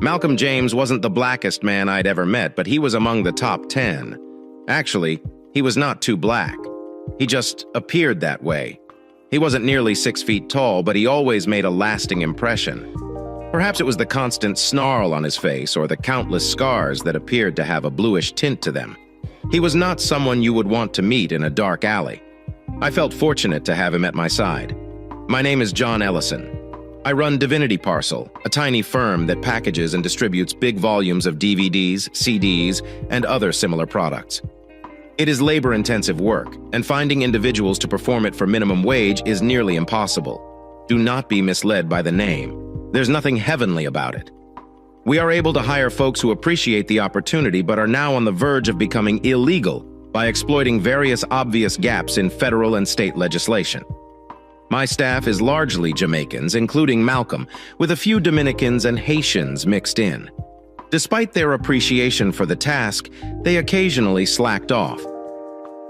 Malcolm James wasn't the blackest man I'd ever met, but he was among the top 10. Actually, he was not too black. He just appeared that way. He wasn't nearly 6 feet tall, but he always made a lasting impression. Perhaps it was the constant snarl on his face or the countless scars that appeared to have a bluish tint to them. He was not someone you would want to meet in a dark alley. I felt fortunate to have him at my side. My name is John Ellison. I run Divinity Parcel, a tiny firm that packages and distributes big volumes of DVDs, CDs, and other similar products. It is labor-intensive work, and finding individuals to perform it for minimum wage is nearly impossible. Do not be misled by the name. There's nothing heavenly about it. We are able to hire folks who appreciate the opportunity but are now on the verge of becoming illegal by exploiting various obvious gaps in federal and state legislation. My staff is largely Jamaicans, including Malcolm, with a few Dominicans and Haitians mixed in. Despite their appreciation for the task, they occasionally slacked off.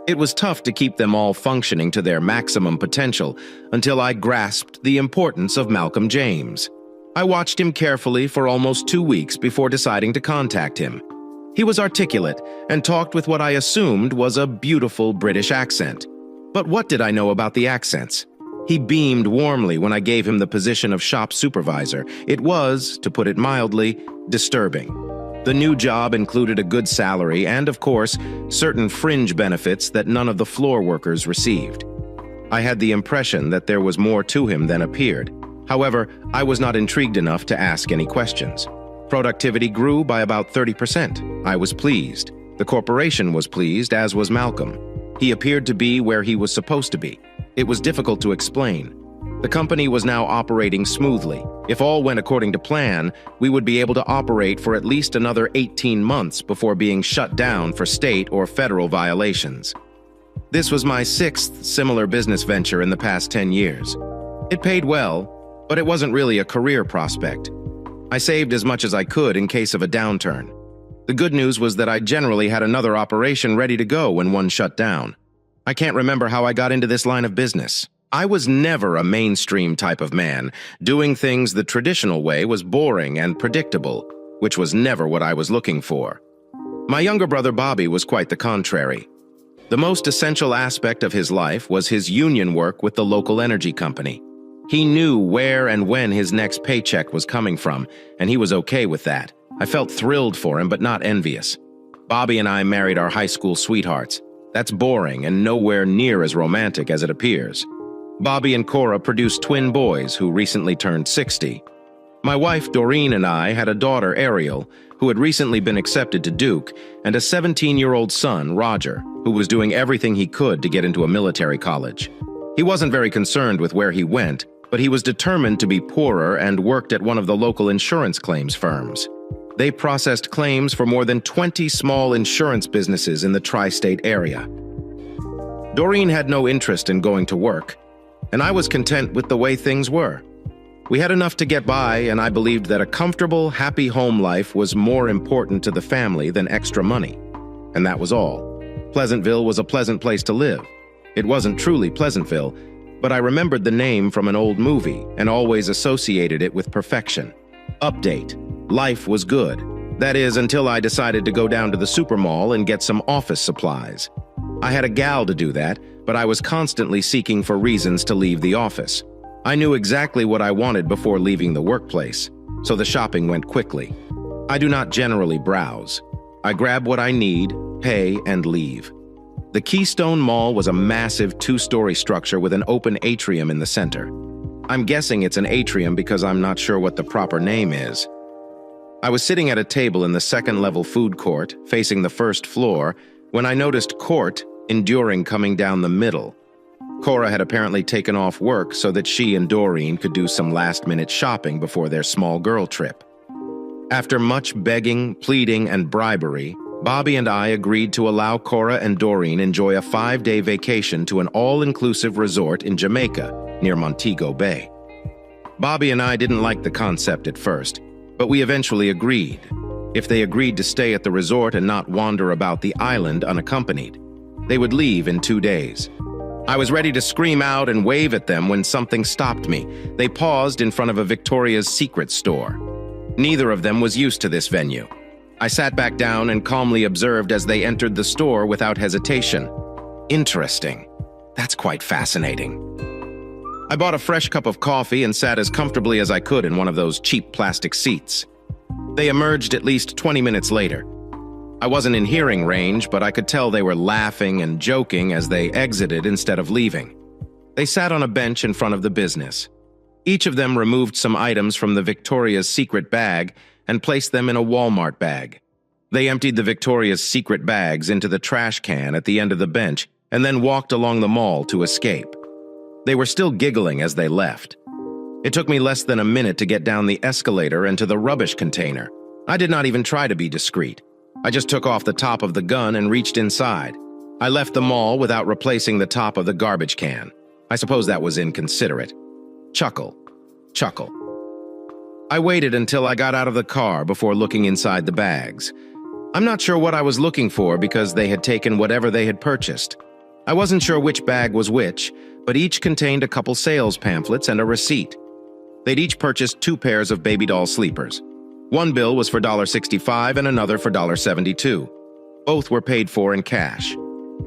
It was tough to keep them all functioning to their maximum potential until I grasped the importance of Malcolm James. I watched him carefully for almost 2 weeks before deciding to contact him. He was articulate and talked with what I assumed was a beautiful British accent. But what did I know about the accents? He beamed warmly when I gave him the position of shop supervisor. It was, to put it mildly, disturbing. The new job included a good salary and, of course, certain fringe benefits that none of the floor workers received. I had the impression that there was more to him than appeared. However, I was not intrigued enough to ask any questions. Productivity grew by about 30%. I was pleased. The corporation was pleased, as was Malcolm. He appeared to be where he was supposed to be. It was difficult to explain. The company was now operating smoothly. If all went according to plan, we would be able to operate for at least another 18 months before being shut down for state or federal violations. This was my 6th similar business venture in the past 10 years. It paid well, but it wasn't really a career prospect. I saved as much as I could in case of a downturn. The good news was that I generally had another operation ready to go when one shut down. I can't remember how I got into this line of business. I was never a mainstream type of man. Doing things the traditional way was boring and predictable, which was never what I was looking for. My younger brother Bobby was quite the contrary. The most essential aspect of his life was his union work with the local energy company. He knew where and when his next paycheck was coming from, and he was okay with that. I felt thrilled for him, but not envious. Bobby and I married our high school sweethearts. That's boring and nowhere near as romantic as it appears. Bobby and Cora produced twin boys who recently turned 60. My wife Doreen and I had a daughter, Ariel, who had recently been accepted to Duke, and a 17-year-old son, Roger, who was doing everything he could to get into a military college. He wasn't very concerned with where he went, but he was determined to be poorer and worked at one of the local insurance claims firms. They processed claims for more than 20 small insurance businesses in the tri-state area. Doreen had no interest in going to work, and I was content with the way things were. We had enough to get by, and I believed that a comfortable, happy home life was more important to the family than extra money. And that was all. Pleasantville was a pleasant place to live. It wasn't truly Pleasantville, but I remembered the name from an old movie and always associated it with perfection. Update. Life was good. That is, until I decided to go down to the supermall and get some office supplies. I had a gal to do that, but I was constantly seeking for reasons to leave the office. I knew exactly what I wanted before leaving the workplace, so the shopping went quickly. I do not generally browse. I grab what I need, pay, and leave. The Keystone Mall was a massive 2-story structure with an open atrium in the center. I'm guessing it's an atrium because I'm not sure what the proper name is. I was sitting at a table in the second-level food court, facing the first floor, when I noticed Court enduring coming down the middle. Cora had apparently taken off work so that she and Doreen could do some last-minute shopping before their small girl trip. After much begging, pleading, and bribery, Bobby and I agreed to allow Cora and Doreen enjoy a 5-day vacation to an all-inclusive resort in Jamaica, near Montego Bay. Bobby and I didn't like the concept at first, but we eventually agreed. If they agreed to stay at the resort and not wander about the island unaccompanied, they would leave in 2 days. I was ready to scream out and wave at them when something stopped me. They paused in front of a Victoria's Secret store. Neither of them was used to this venue. I sat back down and calmly observed as they entered the store without hesitation. Interesting. That's quite fascinating. I bought a fresh cup of coffee and sat as comfortably as I could in one of those cheap plastic seats. They emerged at least 20 minutes later. I wasn't in hearing range, but I could tell they were laughing and joking as they exited instead of leaving. They sat on a bench in front of the business. Each of them removed some items from the Victoria's Secret bag and placed them in a Walmart bag. They emptied the Victoria's Secret bags into the trash can at the end of the bench and then walked along the mall to escape. They were still giggling as they left. It took me less than a minute to get down the escalator and to the rubbish container. I did not even try to be discreet. I just took off the top of the gun and reached inside. I left the mall without replacing the top of the garbage can. I suppose that was inconsiderate. Chuckle. Chuckle. I waited until I got out of the car before looking inside the bags. I'm not sure what I was looking for because they had taken whatever they had purchased. I wasn't sure which bag was which, but each contained a couple sales pamphlets and a receipt. They'd each purchased 2 pairs of baby doll sleepers. One bill was for $1.65 and another for $1.72. Both were paid for in cash.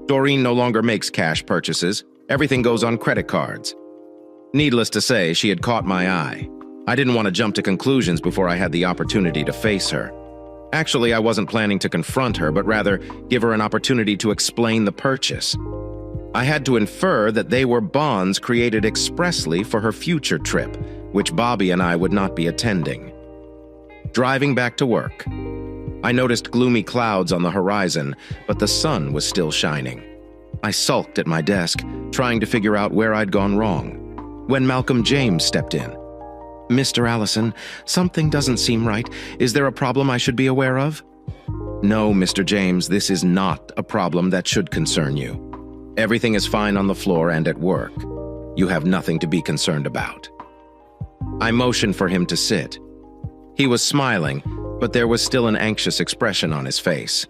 Doreen no longer makes cash purchases. Everything goes on credit cards. Needless to say, she had caught my eye. I didn't want to jump to conclusions before I had the opportunity to face her. Actually, I wasn't planning to confront her, but rather give her an opportunity to explain the purchase. I had to infer that they were bonds created expressly for her future trip, which Bobby and I would not be attending. Driving back to work, I noticed gloomy clouds on the horizon, but the sun was still shining. I sulked at my desk, trying to figure out where I'd gone wrong, when Malcolm James stepped in. "Mr. Allison, something doesn't seem right. Is there a problem I should be aware of?" "No, Mr. James, this is not a problem that should concern you. Everything is fine on the floor and at work. You have nothing to be concerned about." I motioned for him to sit. He was smiling, but there was still an anxious expression on his face.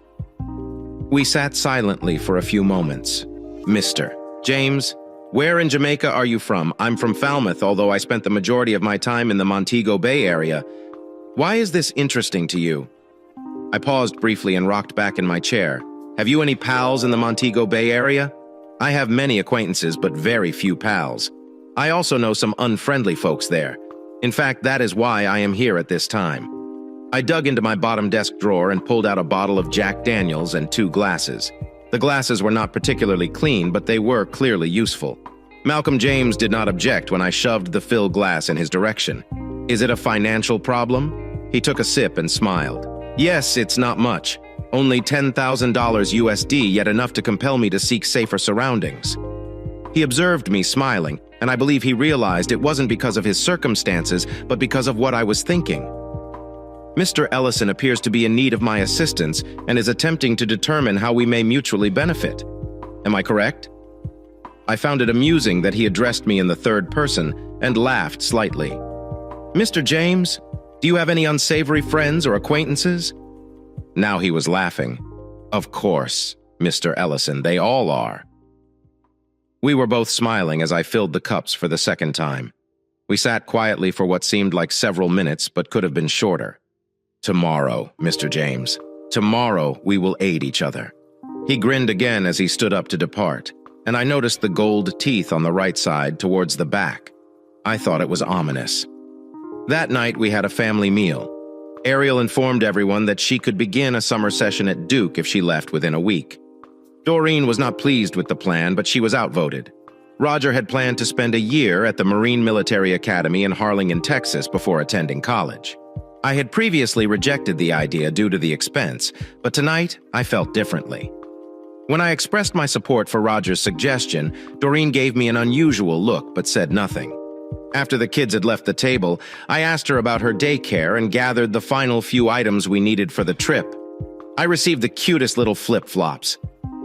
We sat silently for a few moments. "Mr. James, where in Jamaica are you from?" "I'm from Falmouth, although I spent the majority of my time in the Montego Bay area." "Why is this interesting to you?" I paused briefly and rocked back in my chair. "Have you any pals in the Montego Bay area?" "I have many acquaintances, but very few pals. I also know some unfriendly folks there. In fact, that is why I am here at this time." I dug into my bottom desk drawer and pulled out a bottle of Jack Daniels and 2 glasses. The glasses were not particularly clean, but they were clearly useful. Malcolm James did not object when I shoved the filled glass in his direction. "Is it a financial problem?" He took a sip and smiled. "Yes, it's not much. Only $10,000 USD, yet enough to compel me to seek safer surroundings." He observed me smiling, and I believe he realized it wasn't because of his circumstances, but because of what I was thinking. "Mr. Ellison appears to be in need of my assistance and is attempting to determine how we may mutually benefit. Am I correct?" I found it amusing that he addressed me in the third person and laughed slightly. "Mr. James, do you have any unsavory friends or acquaintances?" Now he was laughing. "Of course, Mr. Ellison, they all are." We were both smiling as I filled the cups for the second time. We sat quietly for what seemed like several minutes, but could have been shorter. "Tomorrow, Mr. James. Tomorrow we will aid each other." He grinned again as he stood up to depart, and I noticed the gold teeth on the right side towards the back. I thought it was ominous. That night we had a family meal. Ariel informed everyone that she could begin a summer session at Duke if she left within a week. Doreen was not pleased with the plan, but she was outvoted. Roger had planned to spend a year at the Marine Military Academy in Harlingen, Texas before attending college. I had previously rejected the idea due to the expense, but tonight I felt differently. When I expressed my support for Roger's suggestion, Doreen gave me an unusual look but said nothing. After the kids had left the table, I asked her about her daycare and gathered the final few items we needed for the trip. I received the cutest little flip-flops.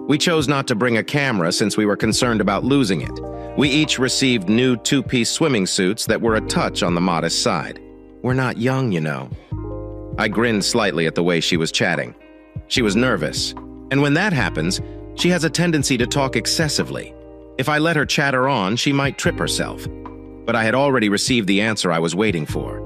We chose not to bring a camera since we were concerned about losing it. We each received new 2-piece swimming suits that were a touch on the modest side. "We're not young, you know." I grinned slightly at the way she was chatting. She was nervous, and when that happens, she has a tendency to talk excessively. If I let her chatter on, she might trip herself. But I had already received the answer I was waiting for.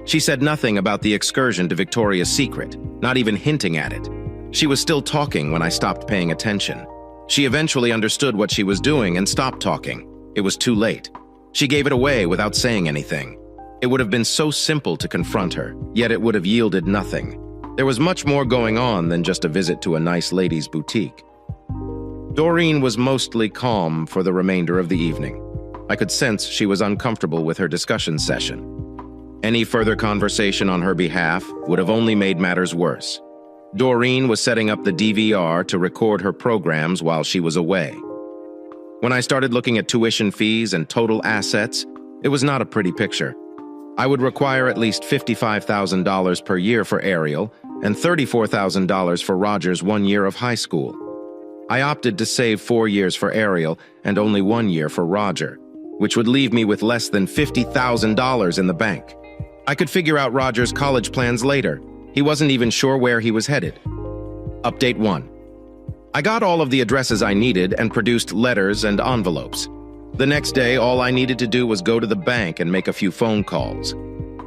She said nothing about the excursion to Victoria's Secret, not even hinting at it. She was still talking when I stopped paying attention. She eventually understood what she was doing and stopped talking. It was too late. She gave it away without saying anything. It would have been so simple to confront her, yet it would have yielded nothing. There was much more going on than just a visit to a nice lady's boutique. Doreen was mostly calm for the remainder of the evening. I could sense she was uncomfortable with her discussion session. Any further conversation on her behalf would have only made matters worse. Doreen was setting up the DVR to record her programs while she was away. When I started looking at tuition fees and total assets, it was not a pretty picture. I would require at least $55,000 per year for Ariel and $34,000 for Roger's 1 year of high school. I opted to save 4 years for Ariel and only 1 year for Roger, which would leave me with less than $50,000 in the bank. I could figure out Roger's college plans later. He wasn't even sure where he was headed. Update 1. I got all of the addresses I needed and produced letters and envelopes. The next day, all I needed to do was go to the bank and make a few phone calls.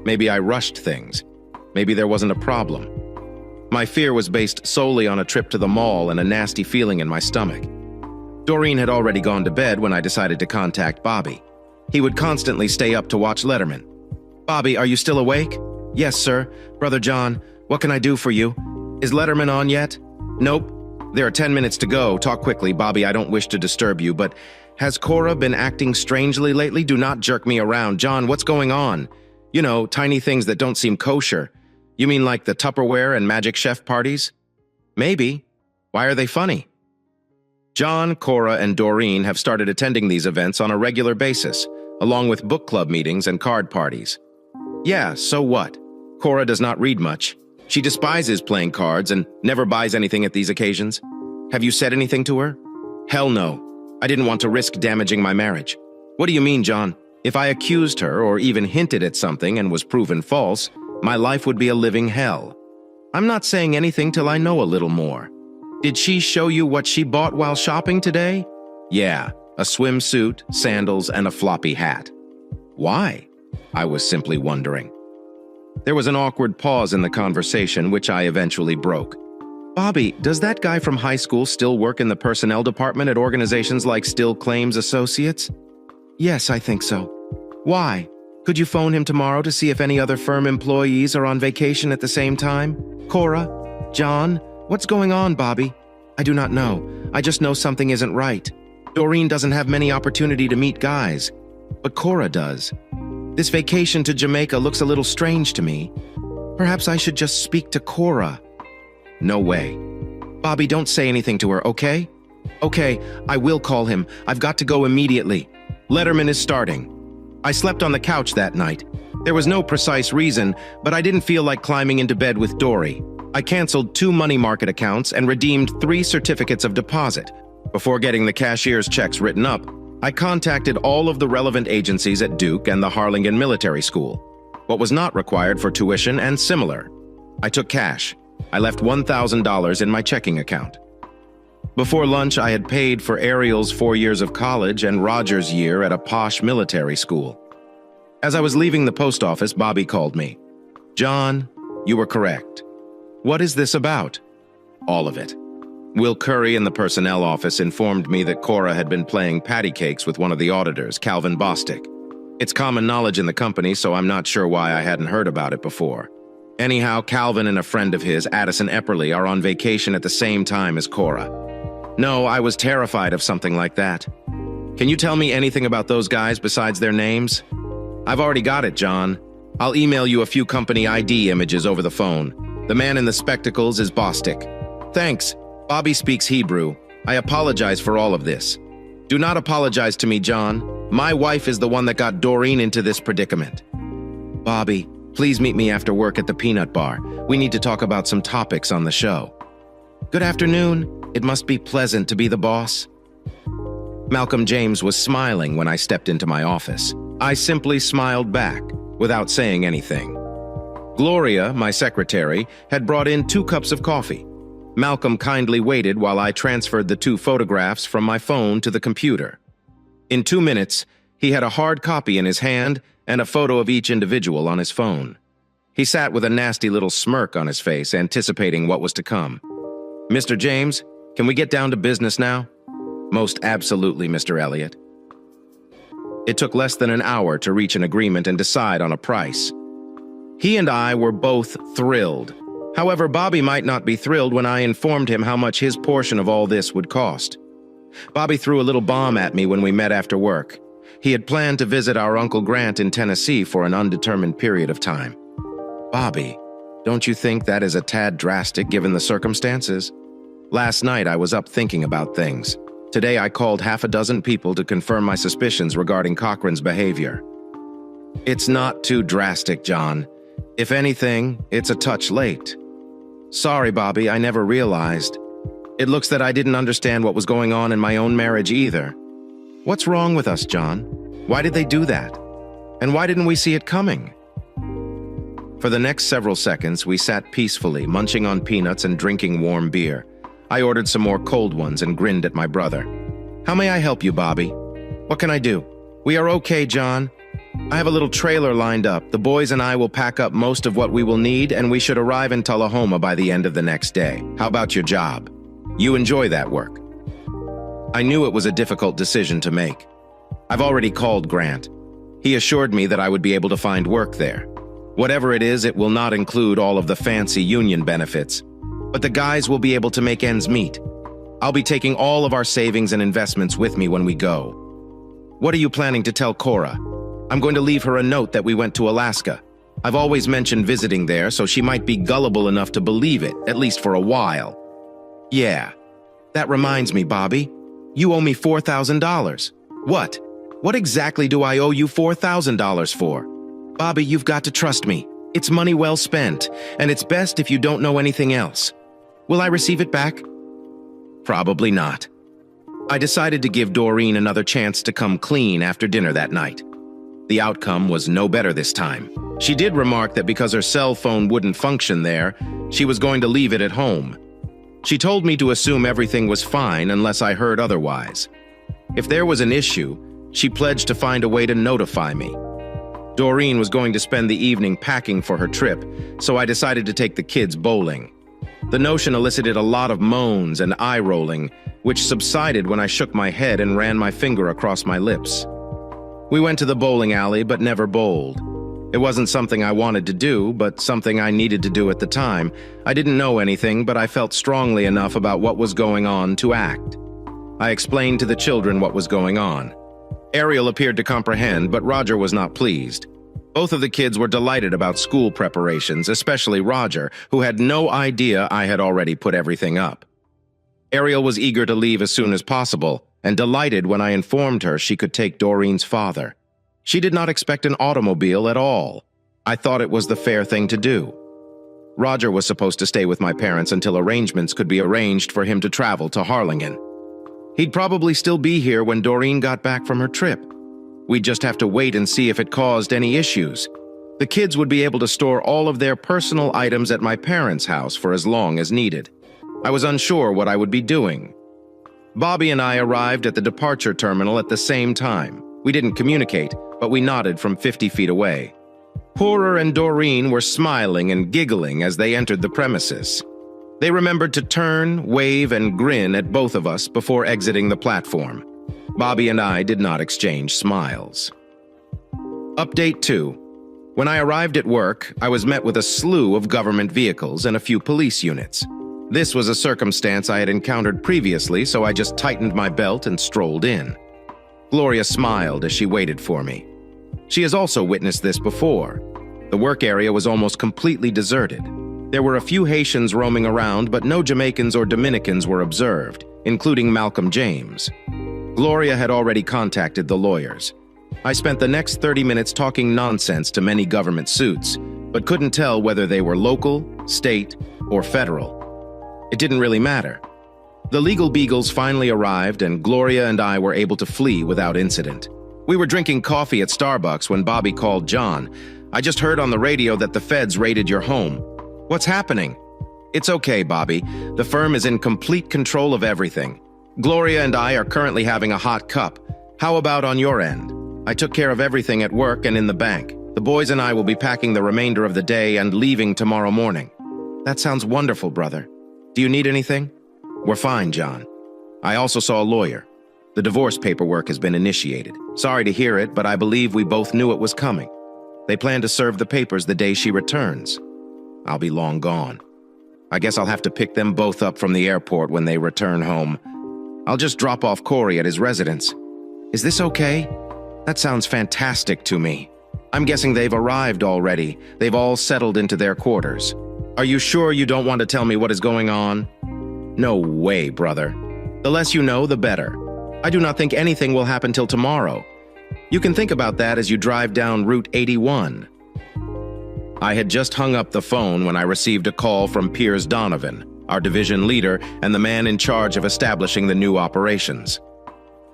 Maybe I rushed things. Maybe there wasn't a problem. My fear was based solely on a trip to the mall and a nasty feeling in my stomach. Doreen had already gone to bed when I decided to contact Bobby. He would constantly stay up to watch Letterman. "Bobby, are you still awake?" "Yes, sir. Brother John, what can I do for you? Is Letterman on yet?" "Nope. There are 10 minutes to go. Talk quickly, Bobby. I don't wish to disturb you, but has Cora been acting strangely lately? Do not jerk me around. John, what's going on? You know, tiny things that don't seem kosher. You mean like the Tupperware and Magic Chef parties?" "Maybe. Why are they funny?" John, Cora, and Doreen have started attending these events on a regular basis, along with book club meetings and card parties. Yeah, so what? Cora does not read much. She despises playing cards and never buys anything at these occasions. Have you said anything to her? Hell no. I didn't want to risk damaging my marriage. What do you mean, John? If I accused her or even hinted at something and was proven false, my life would be a living hell. I'm not saying anything till I know a little more. Did she show you what she bought while shopping today? Yeah, a swimsuit, sandals, and a floppy hat. Why? I was simply wondering. There was an awkward pause in the conversation, which I eventually broke. Bobby, does that guy from high school still work in the personnel department at organizations like Still Claims Associates? Yes, I think so. Why? Could you phone him tomorrow to see if any other firm employees are on vacation at the same time? Cora? John? What's going on, Bobby? I do not know. I just know something isn't right. Doreen doesn't have many opportunity to meet guys, but Cora does. This vacation to Jamaica looks a little strange to me. Perhaps I should just speak to Cora. No way. Bobby, don't say anything to her, okay? Okay, I will call him. I've got to go immediately. Letterman is starting. I slept on the couch that night. There was no precise reason, but I didn't feel like climbing into bed with Dory. I canceled 2 money market accounts and redeemed 3 certificates of deposit. Before getting the cashier's checks written up, I contacted all of the relevant agencies at Duke and the Harlingen Military School. What was not required for tuition and similar. I took cash. I left $1,000 in my checking account. Before lunch, I had paid for Ariel's 4 years of college and Roger's year at a posh military school. As I was leaving the post office, Bobby called me. John, you were correct. What is this about? All of it. Will Curry in the personnel office informed me that Cora had been playing patty cakes with one of the auditors, Calvin Bostic. It's common knowledge in the company, so I'm not sure why I hadn't heard about it before. Anyhow, Calvin and a friend of his, Addison Epperly, are on vacation at the same time as Cora. No, I was terrified of something like that. Can you tell me anything about those guys besides their names? I've already got it, John. I'll email you a few company ID images over the phone. The man in the spectacles is Bostic. Thanks. Bobby speaks Hebrew. I apologize for all of this. Do not apologize to me, John. My wife is the one that got Doreen into this predicament. Bobby, please meet me after work at the Peanut Bar. We need to talk about some topics on the show. Good afternoon. It must be pleasant to be the boss. Malcolm James was smiling when I stepped into my office. I simply smiled back, without saying anything. Gloria, my secretary, had brought in 2 cups of coffee. Malcolm kindly waited while I transferred the 2 photographs from my phone to the computer. In 2 minutes, he had a hard copy in his hand and a photo of each individual on his phone. He sat with a nasty little smirk on his face, anticipating what was to come. "Mr. James, can we get down to business now?" "Most absolutely, Mr. Elliot." It took less than an hour to reach an agreement and decide on a price. He and I were both thrilled. However, Bobby might not be thrilled when I informed him how much his portion of all this would cost. Bobby threw a little bomb at me when we met after work. He had planned to visit our Uncle Grant in Tennessee for an undetermined period of time. "Bobby, don't you think that is a tad drastic given the circumstances?" "Last night I was up thinking about things. Today I called half a dozen people to confirm my suspicions regarding Cochran's behavior." "It's not too drastic, John. If anything, it's a touch late." "Sorry, Bobby, I never realized. It looks that I didn't understand what was going on in my own marriage either." "What's wrong with us, John? Why did they do that? And why didn't we see it coming?" For the next several seconds, we sat peacefully, munching on peanuts and drinking warm beer. I ordered some more cold ones and grinned at my brother. "How may I help you, Bobby? What can I do?" "We are okay, John. I have a little trailer lined up. The boys and I will pack up most of what we will need, and we should arrive in Tullahoma by the end of the next day. How about your job? You enjoy that work?" I knew it was a difficult decision to make. I've already called Grant. He assured me that I would be able to find work there. Whatever it is, it will not include all of the fancy union benefits, but the guys will be able to make ends meet. I'll be taking all of our savings and investments with me when we go. What are you planning to tell Cora? I'm going to leave her a note that we went to Alaska. I've always mentioned visiting there, so she might be gullible enough to believe it, at least for a while. Yeah. That reminds me, Bobby. You owe me $4,000. What? What exactly do I owe you $4,000 for? Bobby, you've got to trust me. It's money well spent, and it's best if you don't know anything else. Will I receive it back? Probably not. I decided to give Doreen another chance to come clean after dinner that night. The outcome was no better this time. She did remark that because her cell phone wouldn't function there, she was going to leave it at home. She told me to assume everything was fine unless I heard otherwise. If there was an issue, she pledged to find a way to notify me. Doreen was going to spend the evening packing for her trip, so I decided to take the kids bowling. The notion elicited a lot of moans and eye-rolling, which subsided when I shook my head and ran my finger across my lips. We went to the bowling alley but never bowled. It wasn't something I wanted to do, but something I needed to do at the time. I didn't know anything, but I felt strongly enough about what was going on to act. I explained to the children what was going on. Ariel appeared to comprehend, but Roger was not pleased. Both of the kids were delighted about school preparations, especially Roger, who had no idea I had already put everything up. Ariel was eager to leave as soon as possible, and delighted when I informed her she could take Doreen's father. She did not expect an automobile at all. I thought it was the fair thing to do. Roger was supposed to stay with my parents until arrangements could be arranged for him to travel to Harlingen. He'd probably still be here when Doreen got back from her trip. We'd just have to wait and see if it caused any issues. The kids would be able to store all of their personal items at my parents' house for as long as needed. I was unsure what I would be doing. Bobby and I arrived at the departure terminal at the same time. We didn't communicate, but we nodded from 50 feet away. Poorer and Doreen were smiling and giggling as they entered the premises. They remembered to turn, wave, and grin at both of us before exiting the platform. Bobby and I did not exchange smiles. Update 2. When I arrived at work, I was met with a slew of government vehicles and a few police units. This was a circumstance I had encountered previously, so I just tightened my belt and strolled in. Gloria smiled as she waited for me. She has also witnessed this before. The work area was almost completely deserted. There were a few Haitians roaming around, but no Jamaicans or Dominicans were observed, including Malcolm James. Gloria had already contacted the lawyers. I spent the next 30 minutes talking nonsense to many government suits, but couldn't tell whether they were local, state, or federal. It didn't really matter. The legal beagles finally arrived, and Gloria and I were able to flee without incident. We were drinking coffee at Starbucks when Bobby called John. "I just heard on the radio that the feds raided your home. What's happening?" "It's okay, Bobby. The firm is in complete control of everything. Gloria and I are currently having a hot cup. How about on your end? I took care of everything at work and in the bank. The boys and I will be packing the remainder of the day and leaving tomorrow morning." "That sounds wonderful, brother. Do you need anything?" "We're fine, John. I also saw a lawyer. The divorce paperwork has been initiated. Sorry to hear it, but I believe we both knew it was coming. They plan to serve the papers the day she returns. I'll be long gone. I guess I'll have to pick them both up from the airport when they return home. I'll just drop off Corey at his residence. Is this okay? That sounds fantastic to me. I'm guessing they've arrived already. They've all settled into their quarters. Are you sure you don't want to tell me what is going on?" "No way, brother. The less you know, the better. I do not think anything will happen till tomorrow. You can think about that as you drive down Route 81. I had just hung up the phone when I received a call from Piers Donovan, our division leader and the man in charge of establishing the new operations.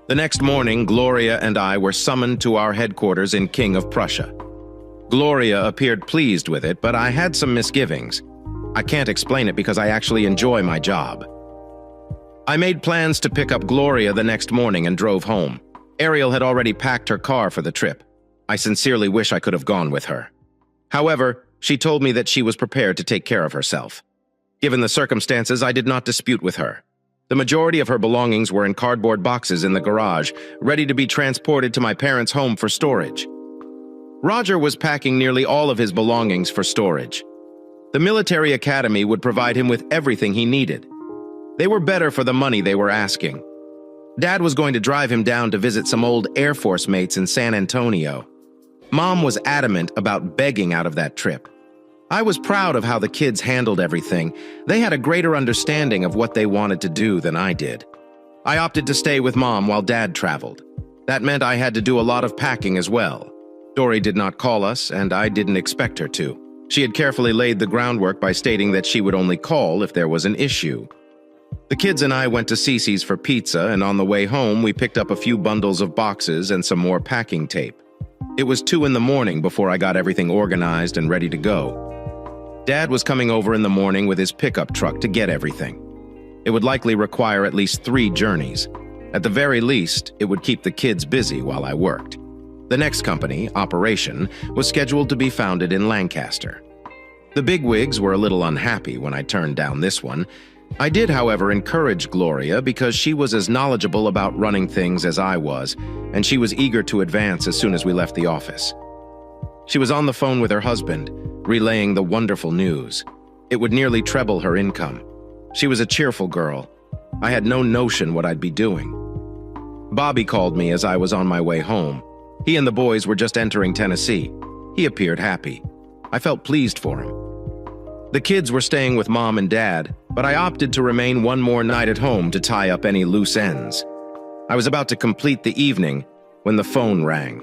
The next morning, Gloria and I were summoned to our headquarters in King of Prussia. Gloria appeared pleased with it, but I had some misgivings. I can't explain it because I actually enjoy my job. I made plans to pick up Gloria the next morning and drove home. Ariel had already packed her car for the trip. I sincerely wish I could have gone with her. However, she told me that she was prepared to take care of herself. Given the circumstances, I did not dispute with her. The majority of her belongings were in cardboard boxes in the garage, ready to be transported to my parents' home for storage. Roger was packing nearly all of his belongings for storage. The military academy would provide him with everything he needed. They were better for the money they were asking. Dad was going to drive him down to visit some old Air Force mates in San Antonio. Mom was adamant about begging out of that trip. I was proud of how the kids handled everything. They had a greater understanding of what they wanted to do than I did. I opted to stay with Mom while Dad traveled. That meant I had to do a lot of packing as well. Dory did not call us, and I didn't expect her to. She had carefully laid the groundwork by stating that she would only call if there was an issue. The kids and I went to Cece's for pizza, and on the way home, we picked up a few bundles of boxes and some more packing tape. It was 2 in the morning before I got everything organized and ready to go. Dad was coming over in the morning with his pickup truck to get everything. It would likely require at least 3 journeys. At the very least, it would keep the kids busy while I worked. The next company, Operation, was scheduled to be founded in Lancaster. The bigwigs were a little unhappy when I turned down this one. I did, however, encourage Gloria because she was as knowledgeable about running things as I was, and she was eager to advance as soon as we left the office. She was on the phone with her husband, relaying the wonderful news. It would nearly treble her income. She was a cheerful girl. I had no notion what I'd be doing. Bobby called me as I was on my way home. He and the boys were just entering Tennessee. He appeared happy. I felt pleased for him. The kids were staying with Mom and Dad, but I opted to remain one more night at home to tie up any loose ends. I was about to complete the evening when the phone rang.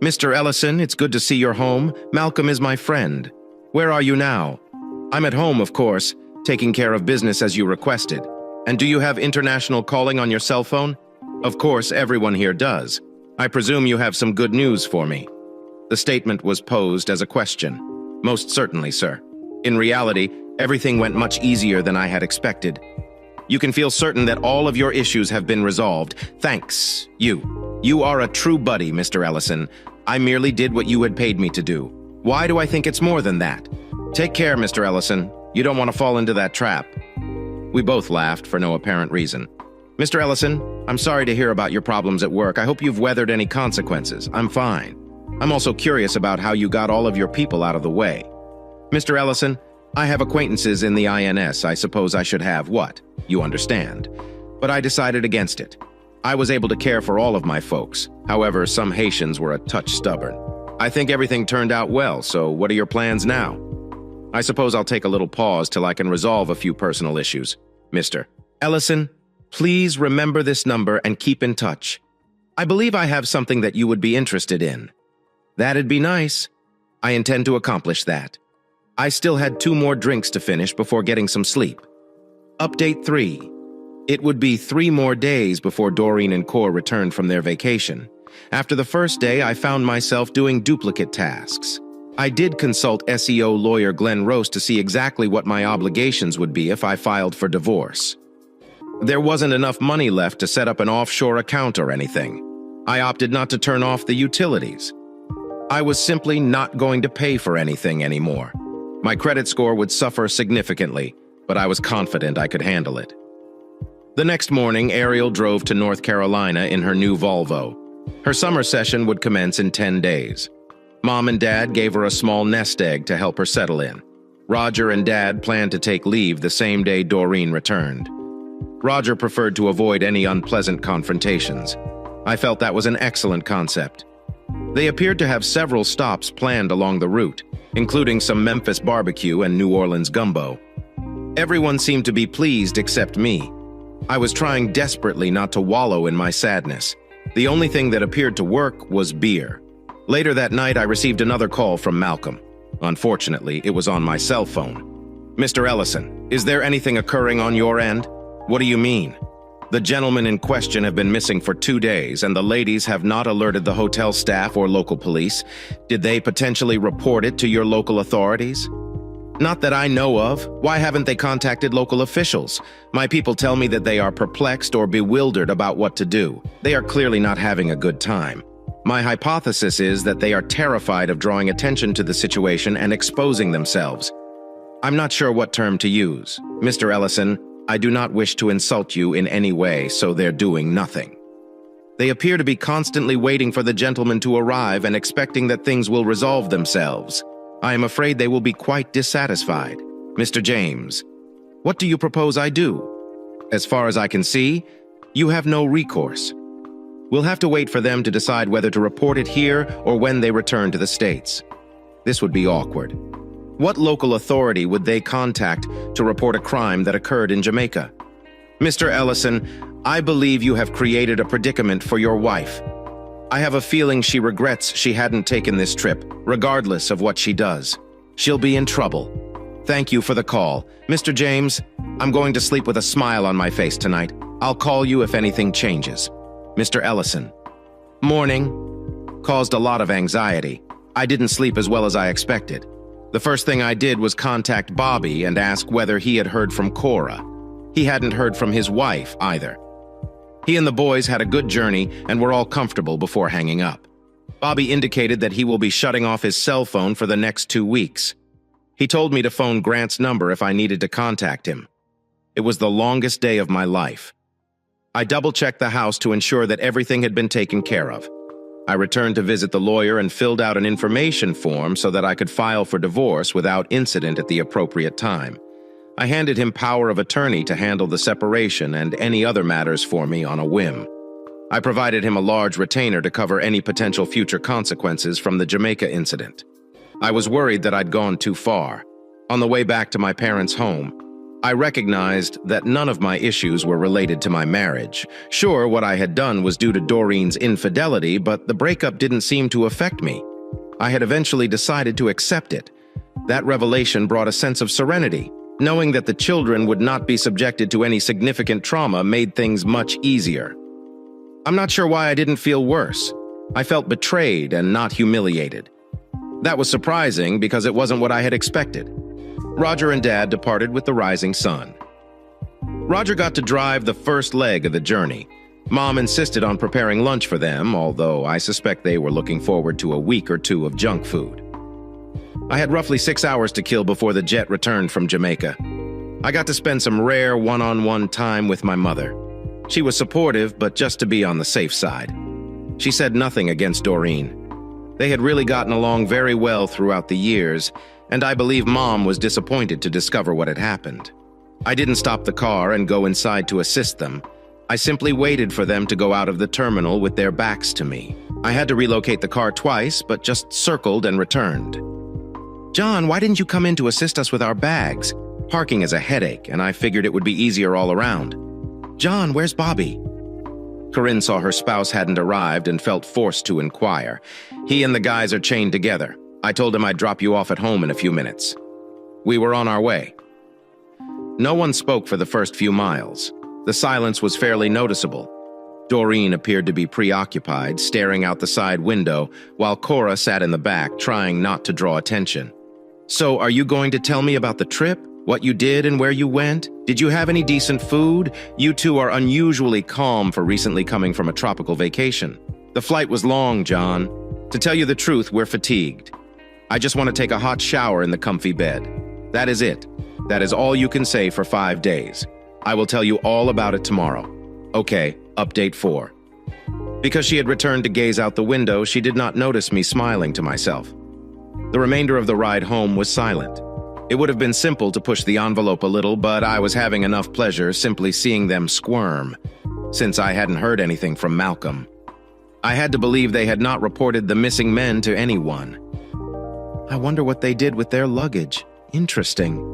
"Mr. Ellison, it's good to see you're home. Malcolm is my friend. Where are you now?" "I'm at home, of course, taking care of business as you requested. And do you have international calling on your cell phone?" "Of course, everyone here does. I presume you have some good news for me." The statement was posed as a question. "Most certainly, sir. In reality, everything went much easier than I had expected. You can feel certain that all of your issues have been resolved. Thanks, you. You are a true buddy, Mr. Ellison. I merely did what you had paid me to do. Why do I think it's more than that? Take care, Mr. Ellison. You don't want to fall into that trap." We both laughed for no apparent reason. "Mr. Ellison, I'm sorry to hear about your problems at work. I hope you've weathered any consequences. I'm fine. I'm also curious about how you got all of your people out of the way. Mr. Ellison, I have acquaintances in the INS. I suppose I should have what? You understand. But I decided against it. I was able to care for all of my folks. However, some Haitians were a touch stubborn. I think everything turned out well, so what are your plans now? I suppose I'll take a little pause till I can resolve a few personal issues. Mr. Ellison, please remember this number and keep in touch. I believe I have something that you would be interested in. That'd be nice. I intend to accomplish that. I still had 2 more drinks to finish before getting some sleep. Update 3. It would be 3 more days before Doreen and Cor returned from their vacation. After the first day, I found myself doing duplicate tasks. I did consult SEO lawyer Glenn Rose to see exactly what my obligations would be if I filed for divorce. There wasn't enough money left to set up an offshore account or anything. I opted not to turn off the utilities. I was simply not going to pay for anything anymore. My credit score would suffer significantly, but I was confident I could handle it. The next morning, Ariel drove to North Carolina in her new Volvo. Her summer session would commence in 10 days. Mom and Dad gave her a small nest egg to help her settle in. Roger and Dad planned to take leave the same day Doreen returned. Roger preferred to avoid any unpleasant confrontations. I felt that was an excellent concept. They appeared to have several stops planned along the route, including some Memphis barbecue and New Orleans gumbo. Everyone seemed to be pleased except me. I was trying desperately not to wallow in my sadness. The only thing that appeared to work was beer. Later that night, I received another call from Malcolm. Unfortunately, it was on my cell phone. "Mr. Ellison, is there anything occurring on your end?" "What do you mean?" "The gentlemen in question have been missing for 2 days, and the ladies have not alerted the hotel staff or local police. Did they potentially report it to your local authorities?" "Not that I know of. Why haven't they contacted local officials? My people tell me that they are perplexed or bewildered about what to do. They are clearly not having a good time. My hypothesis is that they are terrified of drawing attention to the situation and exposing themselves. I'm not sure what term to use. Mr. Ellison, I do not wish to insult you in any way, so they're doing nothing. They appear to be constantly waiting for the gentleman to arrive and expecting that things will resolve themselves. I am afraid they will be quite dissatisfied. Mr. James, what do you propose I do? As far as I can see, you have no recourse. We'll have to wait for them to decide whether to report it here or when they return to the States. This would be awkward. What local authority would they contact to report a crime that occurred in Jamaica? Mr. Ellison, I believe you have created a predicament for your wife. I have a feeling she regrets she hadn't taken this trip, regardless of what she does. She'll be in trouble. Thank you for the call. Mr. James, I'm going to sleep with a smile on my face tonight. I'll call you if anything changes. Mr. Ellison. Morning. Caused a lot of anxiety. I didn't sleep as well as I expected. The first thing I did was contact Bobby and ask whether he had heard from Cora. He hadn't heard from his wife either. He and the boys had a good journey and were all comfortable before hanging up. Bobby indicated that he will be shutting off his cell phone for the next 2 weeks. He told me to phone Grant's number if I needed to contact him. It was the longest day of my life. I double-checked the house to ensure that everything had been taken care of. I returned to visit the lawyer and filled out an information form so that I could file for divorce without incident at the appropriate time. I handed him power of attorney to handle the separation and any other matters for me on a whim. I provided him a large retainer to cover any potential future consequences from the Jamaica incident. I was worried that I'd gone too far. On the way back to my parents' home, I recognized that none of my issues were related to my marriage. Sure, what I had done was due to Doreen's infidelity, but the breakup didn't seem to affect me. I had eventually decided to accept it. That revelation brought a sense of serenity. Knowing that the children would not be subjected to any significant trauma made things much easier. I'm not sure why I didn't feel worse. I felt betrayed and not humiliated. That was surprising because it wasn't what I had expected. Roger and Dad departed with the rising sun. Roger got to drive the first leg of the journey. Mom insisted on preparing lunch for them, although I suspect they were looking forward to a week or two of junk food. I had roughly 6 hours to kill before the jet returned from Jamaica. I got to spend some rare one-on-one time with my mother. She was supportive, but just to be on the safe side. She said nothing against Doreen. They had really gotten along very well throughout the years, and I believe Mom was disappointed to discover what had happened. I didn't stop the car and go inside to assist them. I simply waited for them to go out of the terminal with their backs to me. I had to relocate the car twice, but just circled and returned. "John, why didn't you come in to assist us with our bags? Parking is a headache, and I figured it would be easier all around." "John, where's Bobby?" Corinne saw her spouse hadn't arrived and felt forced to inquire. "He and the guys are chained together. I told him I'd drop you off at home in a few minutes." We were on our way. No one spoke for the first few miles. The silence was fairly noticeable. Doreen appeared to be preoccupied, staring out the side window, while Cora sat in the back, trying not to draw attention. "So, are you going to tell me about the trip? What you did and where you went? Did you have any decent food? You two are unusually calm for recently coming from a tropical vacation. The flight was long, John. To tell you the truth, we're fatigued. I just want to take a hot shower in the comfy bed. That is it. That is all you can say for 5 days. I will tell you all about it tomorrow. Okay, update 4. Because she had returned to gaze out the window, she did not notice me smiling to myself. The remainder of the ride home was silent. It would have been simple to push the envelope a little, but I was having enough pleasure simply seeing them squirm, since I hadn't heard anything from Malcolm. I had to believe they had not reported the missing men to anyone. I wonder what they did with their luggage. Interesting.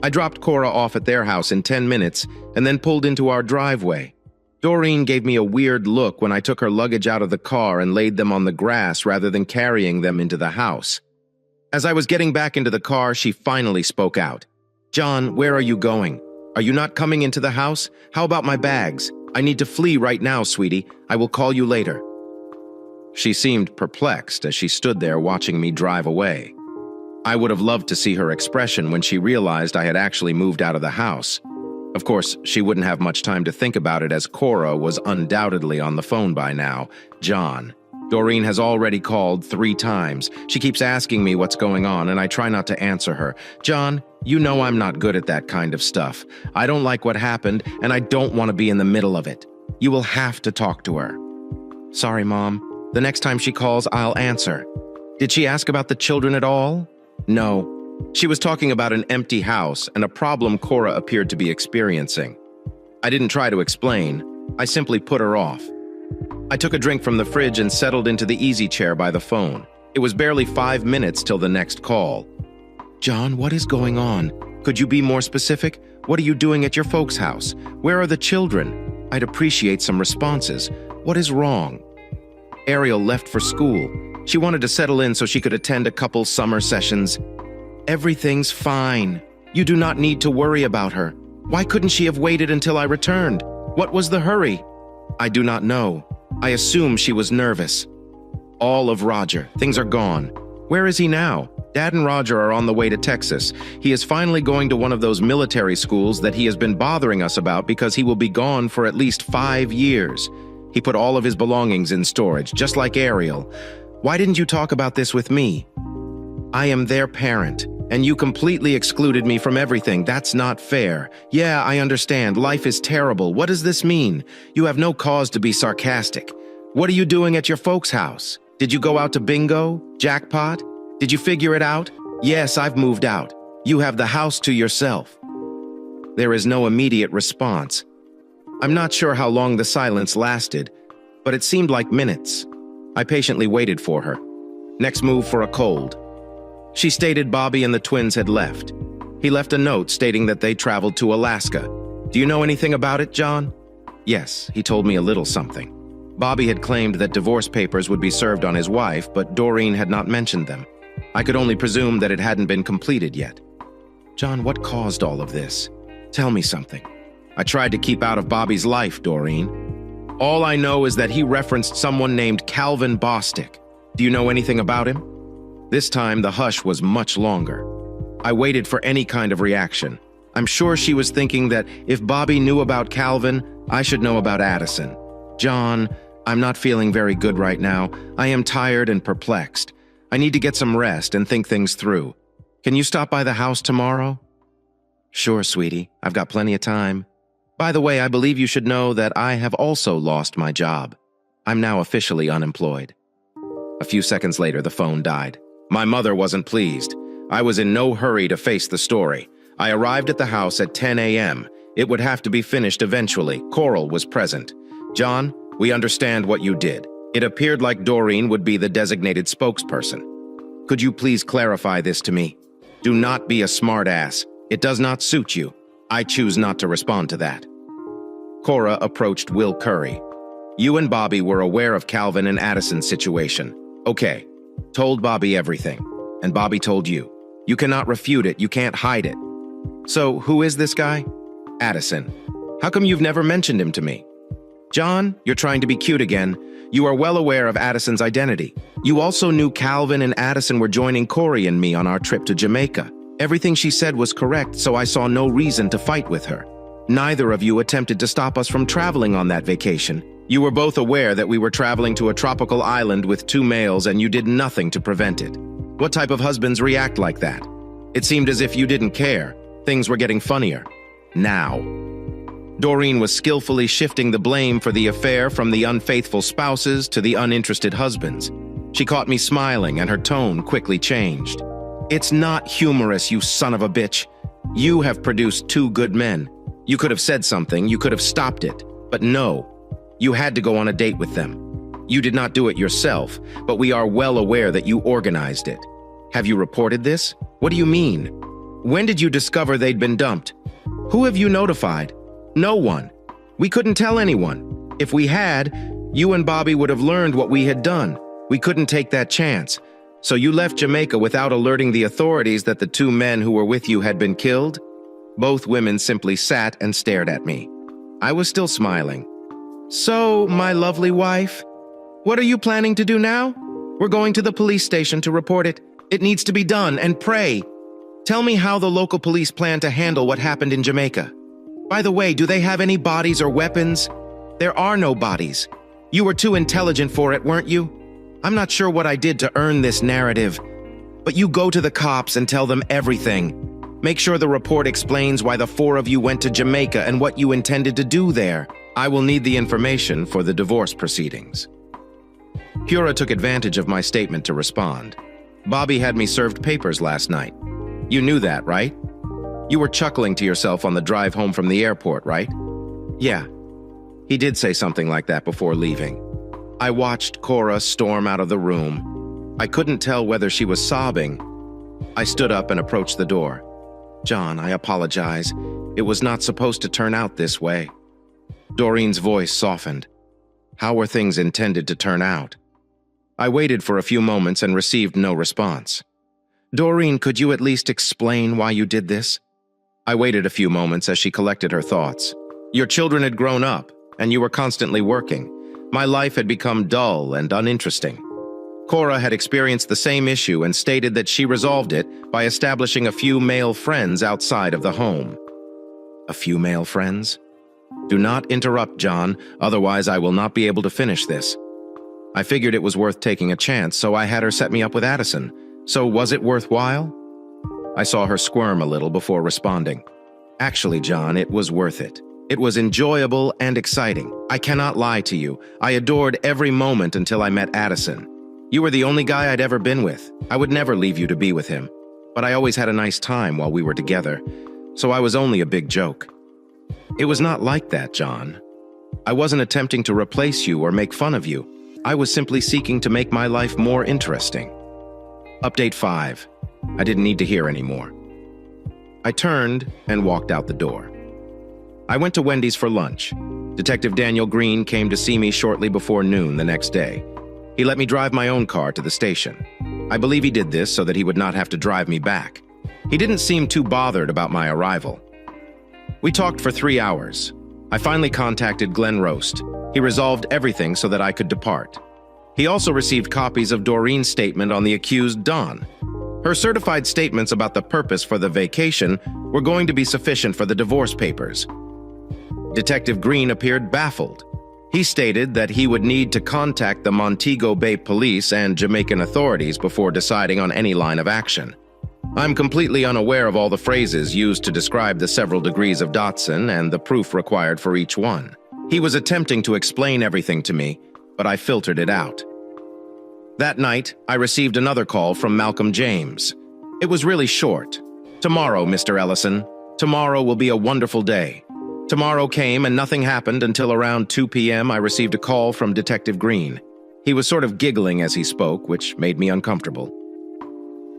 I dropped Cora off at their house in 10 minutes and then pulled into our driveway. Doreen gave me a weird look when I took her luggage out of the car and laid them on the grass rather than carrying them into the house. As I was getting back into the car, she finally spoke out. "John, where are you going? Are you not coming into the house? How about my bags? I need to flee right now, sweetie. I will call you later." She seemed perplexed as she stood there watching me drive away. I would have loved to see her expression when she realized I had actually moved out of the house. Of course, she wouldn't have much time to think about it as Cora was undoubtedly on the phone by now. John. Doreen has already called 3 times. She keeps asking me what's going on, and I try not to answer her. "John, you know I'm not good at that kind of stuff. I don't like what happened, and I don't want to be in the middle of it. You will have to talk to her." "Sorry, Mom. The next time she calls, I'll answer." "Did she ask about the children at all?" "No. She was talking about an empty house and a problem Cora appeared to be experiencing. I didn't try to explain. I simply put her off. I took a drink from the fridge and settled into the easy chair by the phone. It was barely 5 minutes till the next call. "John, what is going on? Could you be more specific? What are you doing at your folks' house? Where are the children? I'd appreciate some responses. What is wrong?" "Ariel left for school. She wanted to settle in so she could attend a couple summer sessions." "Everything's fine. You do not need to worry about her. Why couldn't she have waited until I returned? What was the hurry?" "I do not know. I assume she was nervous." "All of Roger. Things are gone. Where is he now?" "Dad and Roger are on the way to Texas. He is finally going to one of those military schools that he has been bothering us about because he will be gone for at least 5 years. He put all of his belongings in storage, just like Ariel. Why didn't you talk about this with me?" "I am their parent, and you completely excluded me from everything. That's not fair." "Yeah, I understand. Life is terrible. What does this mean? You have no cause to be sarcastic. What are you doing at your folks' house? Did you go out to bingo? Jackpot? Did you figure it out?" "Yes, I've moved out. You have the house to yourself." There is no immediate response. I'm not sure how long the silence lasted, but it seemed like minutes. I patiently waited for her. Next move for a cold. She stated Bobby and the twins had left. He left a note stating that they traveled to Alaska. "Do you know anything about it, John?" "Yes, he told me a little something." Bobby had claimed that divorce papers would be served on his wife, but Doreen had not mentioned them. I could only presume that it hadn't been completed yet. "John, what caused all of this? Tell me something." "I tried to keep out of Bobby's life, Doreen. All I know is that he referenced someone named Calvin Bostick. Do you know anything about him?" This time, the hush was much longer. I waited for any kind of reaction. I'm sure she was thinking that if Bobby knew about Calvin, I should know about Addison. "John, I'm not feeling very good right now. I am tired and perplexed. I need to get some rest and think things through. Can you stop by the house tomorrow?" "Sure, sweetie. I've got plenty of time. By the way, I believe you should know that I have also lost my job. I'm now officially unemployed." A few seconds later, the phone died. My mother wasn't pleased. I was in no hurry to face the story. I arrived at the house at 10 a.m. It would have to be finished eventually. Coral was present. "John, we understand what you did. It appeared like Doreen would be the designated spokesperson. Could you please clarify this to me? Do not be a smartass. It does not suit you. I choose not to respond to that." Cora approached Will Curry. "You and Bobby were aware of Calvin and Addison's situation. Okay. Told Bobby everything. And Bobby told you. You cannot refute it. You can't hide it. So, who is this guy?" "Addison. How come you've never mentioned him to me?" "John, you're trying to be cute again. You are well aware of Addison's identity. You also knew Calvin and Addison were joining Corey and me on our trip to Jamaica. Everything she said was correct, so I saw no reason to fight with her. Neither of you attempted to stop us from traveling on that vacation. You were both aware that we were traveling to a tropical island with 2 males and you did nothing to prevent it. What type of husbands react like that? It seemed as if you didn't care. Things were getting funnier. Now. Doreen was skillfully shifting the blame for the affair from the unfaithful spouses to the uninterested husbands. She caught me smiling and her tone quickly changed. It's not humorous, you son of a bitch. You have produced 2 good men. You could have said something, you could have stopped it. But no, you had to go on a date with them. You did not do it yourself, but we are well aware that you organized it. Have you reported this? What do you mean? When did you discover they'd been dumped? Who have you notified? No one. We couldn't tell anyone. If we had, you and Bobby would have learned what we had done. We couldn't take that chance. So you left Jamaica without alerting the authorities that the 2 men who were with you had been killed? Both women simply sat and stared at me. I was still smiling. So, my lovely wife, what are you planning to do now? We're going to the police station to report it. It needs to be done, and pray. Tell me how the local police plan to handle what happened in Jamaica. By the way, do they have any bodies or weapons? There are no bodies. You were too intelligent for it, weren't you? I'm not sure what I did to earn this narrative, but you go to the cops and tell them everything. Make sure the report explains why the 4 of you went to Jamaica and what you intended to do there. I will need the information for the divorce proceedings. Pura took advantage of my statement to respond. Bobby had me served papers last night. You knew that, right? You were chuckling to yourself on the drive home from the airport, right? Yeah. He did say something like that before leaving. I watched Cora storm out of the room. I couldn't tell whether she was sobbing. I stood up and approached the door. John, I apologize. It was not supposed to turn out this way. Doreen's voice softened. How were things intended to turn out? I waited for a few moments and received no response. Doreen, could you at least explain why you did this? I waited a few moments as she collected her thoughts. Your children had grown up, and you were constantly working. My life had become dull and uninteresting. Cora had experienced the same issue and stated that she resolved it by establishing a few male friends outside of the home. A few male friends? Do not interrupt, John, otherwise I will not be able to finish this. I figured it was worth taking a chance, so I had her set me up with Addison. So was it worthwhile? I saw her squirm a little before responding. Actually, John, it was worth it. It was enjoyable and exciting. I cannot lie to you. I adored every moment until I met Addison. You were the only guy I'd ever been with. I would never leave you to be with him. But I always had a nice time while we were together, so I was only a big joke. It was not like that, John. I wasn't attempting to replace you or make fun of you. I was simply seeking to make my life more interesting. Update 5. I didn't need to hear anymore. I turned and walked out the door. I went to Wendy's for lunch. Detective Daniel Green came to see me shortly before noon the next day. He let me drive my own car to the station. I believe he did this so that he would not have to drive me back. He didn't seem too bothered about my arrival. We talked for 3 hours. I finally contacted Glenn Roast. He resolved everything so that I could depart. He also received copies of Doreen's statement on the accused Dawn. Her certified statements about the purpose for the vacation were going to be sufficient for the divorce papers. Detective Green appeared baffled. He stated that he would need to contact the Montego Bay Police and Jamaican authorities before deciding on any line of action. I'm completely unaware of all the phrases used to describe the several degrees of Dotson and the proof required for each one. He was attempting to explain everything to me, but I filtered it out. That night, I received another call from Malcolm James. It was really short. Tomorrow, Mr. Ellison. Tomorrow will be a wonderful day. Tomorrow came and nothing happened until around 2 p.m. I received a call from Detective Green. He was sort of giggling as he spoke, which made me uncomfortable.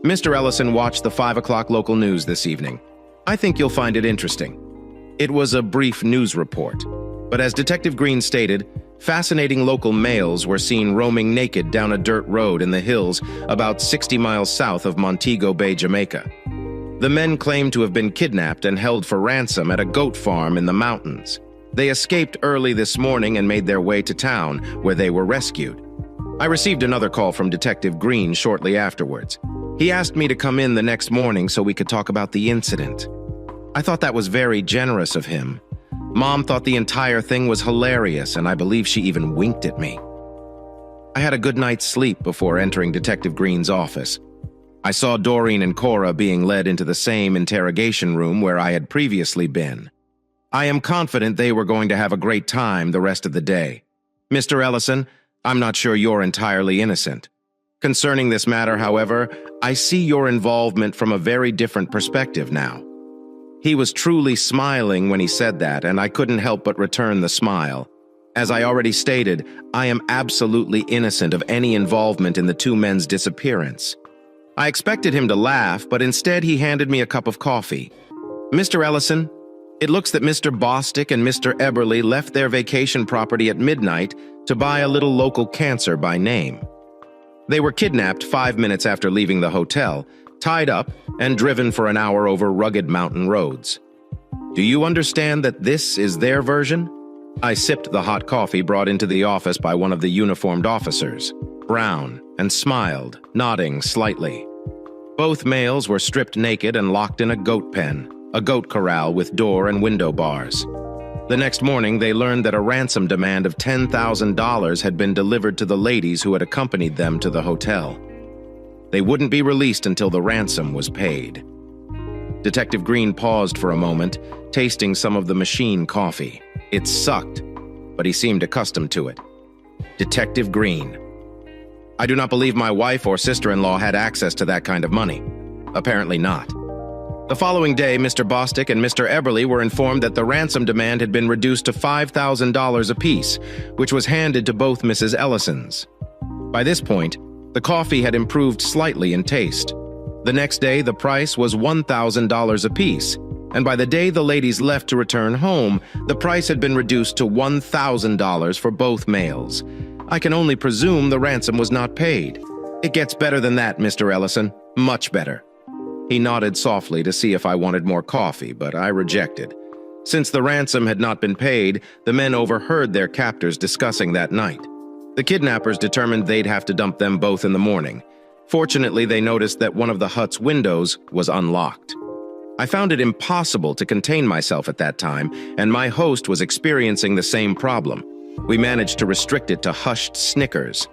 Mr. Ellison watched the 5 o'clock local news this evening. I think you'll find it interesting. It was a brief news report, but as Detective Green stated, fascinating local males were seen roaming naked down a dirt road in the hills about 60 miles south of Montego Bay, Jamaica. The men claimed to have been kidnapped and held for ransom at a goat farm in the mountains. They escaped early this morning and made their way to town, where they were rescued. I received another call from Detective Green shortly afterwards. He asked me to come in the next morning so we could talk about the incident. I thought that was very generous of him, Mom thought the entire thing was hilarious, and I believe she even winked at me. I had a good night's sleep before entering Detective Green's office. I saw Doreen and Cora being led into the same interrogation room where I had previously been. I am confident they were going to have a great time the rest of the day. Mr. Ellison, I'm not sure you're entirely innocent. Concerning this matter, however, I see your involvement from a very different perspective now. He was truly smiling when he said that, and I couldn't help but return the smile. As I already stated, I am absolutely innocent of any involvement in the two men's disappearance. I expected him to laugh, but instead he handed me a cup of coffee. Mr. Ellison, it looks that Mr. Bostic and Mr. Eberly left their vacation property at midnight to buy a little local cancer by name. They were kidnapped 5 minutes after leaving the hotel, tied up, and driven for an hour over rugged mountain roads. Do you understand that this is their version? I sipped the hot coffee brought into the office by one of the uniformed officers, brown, and smiled, nodding slightly. Both males were stripped naked and locked in a goat pen, a goat corral with door and window bars. The next morning, they learned that a ransom demand of $10,000 had been delivered to the ladies who had accompanied them to the hotel. They wouldn't be released until the ransom was paid. Detective Green paused for a moment, tasting some of the machine coffee. It sucked, but he seemed accustomed to it. Detective Green. I do not believe my wife or sister-in-law had access to that kind of money. Apparently not. The following day, Mr. Bostic and Mr. Eberly were informed that the ransom demand had been reduced to $5,000 apiece, which was handed to both Mrs. Ellisons. By this point, the coffee had improved slightly in taste. The next day, the price was $1,000 apiece, and by the day the ladies left to return home, the price had been reduced to $1,000 for both males. I can only presume the ransom was not paid. It gets better than that, Mr. Ellison. Much better. He nodded softly to see if I wanted more coffee, but I rejected. Since the ransom had not been paid, the men overheard their captors discussing that night. The kidnappers determined they'd have to dump them both in the morning. Fortunately, they noticed that one of the hut's windows was unlocked. I found it impossible to contain myself at that time, and my host was experiencing the same problem. We managed to restrict it to hushed snickers.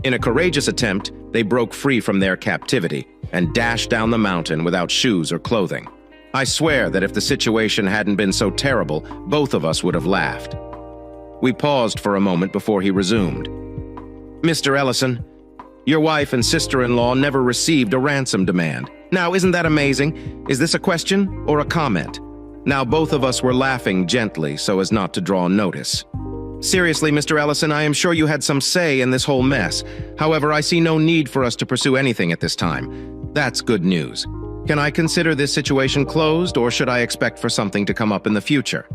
In a courageous attempt, they broke free from their captivity and dashed down the mountain without shoes or clothing. I swear that if the situation hadn't been so terrible, both of us would have laughed. We paused for a moment before he resumed. Mr. Ellison, your wife and sister-in-law never received a ransom demand. Now, isn't that amazing? Is this a question or a comment? Now, both of us were laughing gently so as not to draw notice. Seriously, Mr. Ellison, I am sure you had some say in this whole mess. However, I see no need for us to pursue anything at this time. That's good news. Can I consider this situation closed, or should I expect for something to come up in the future?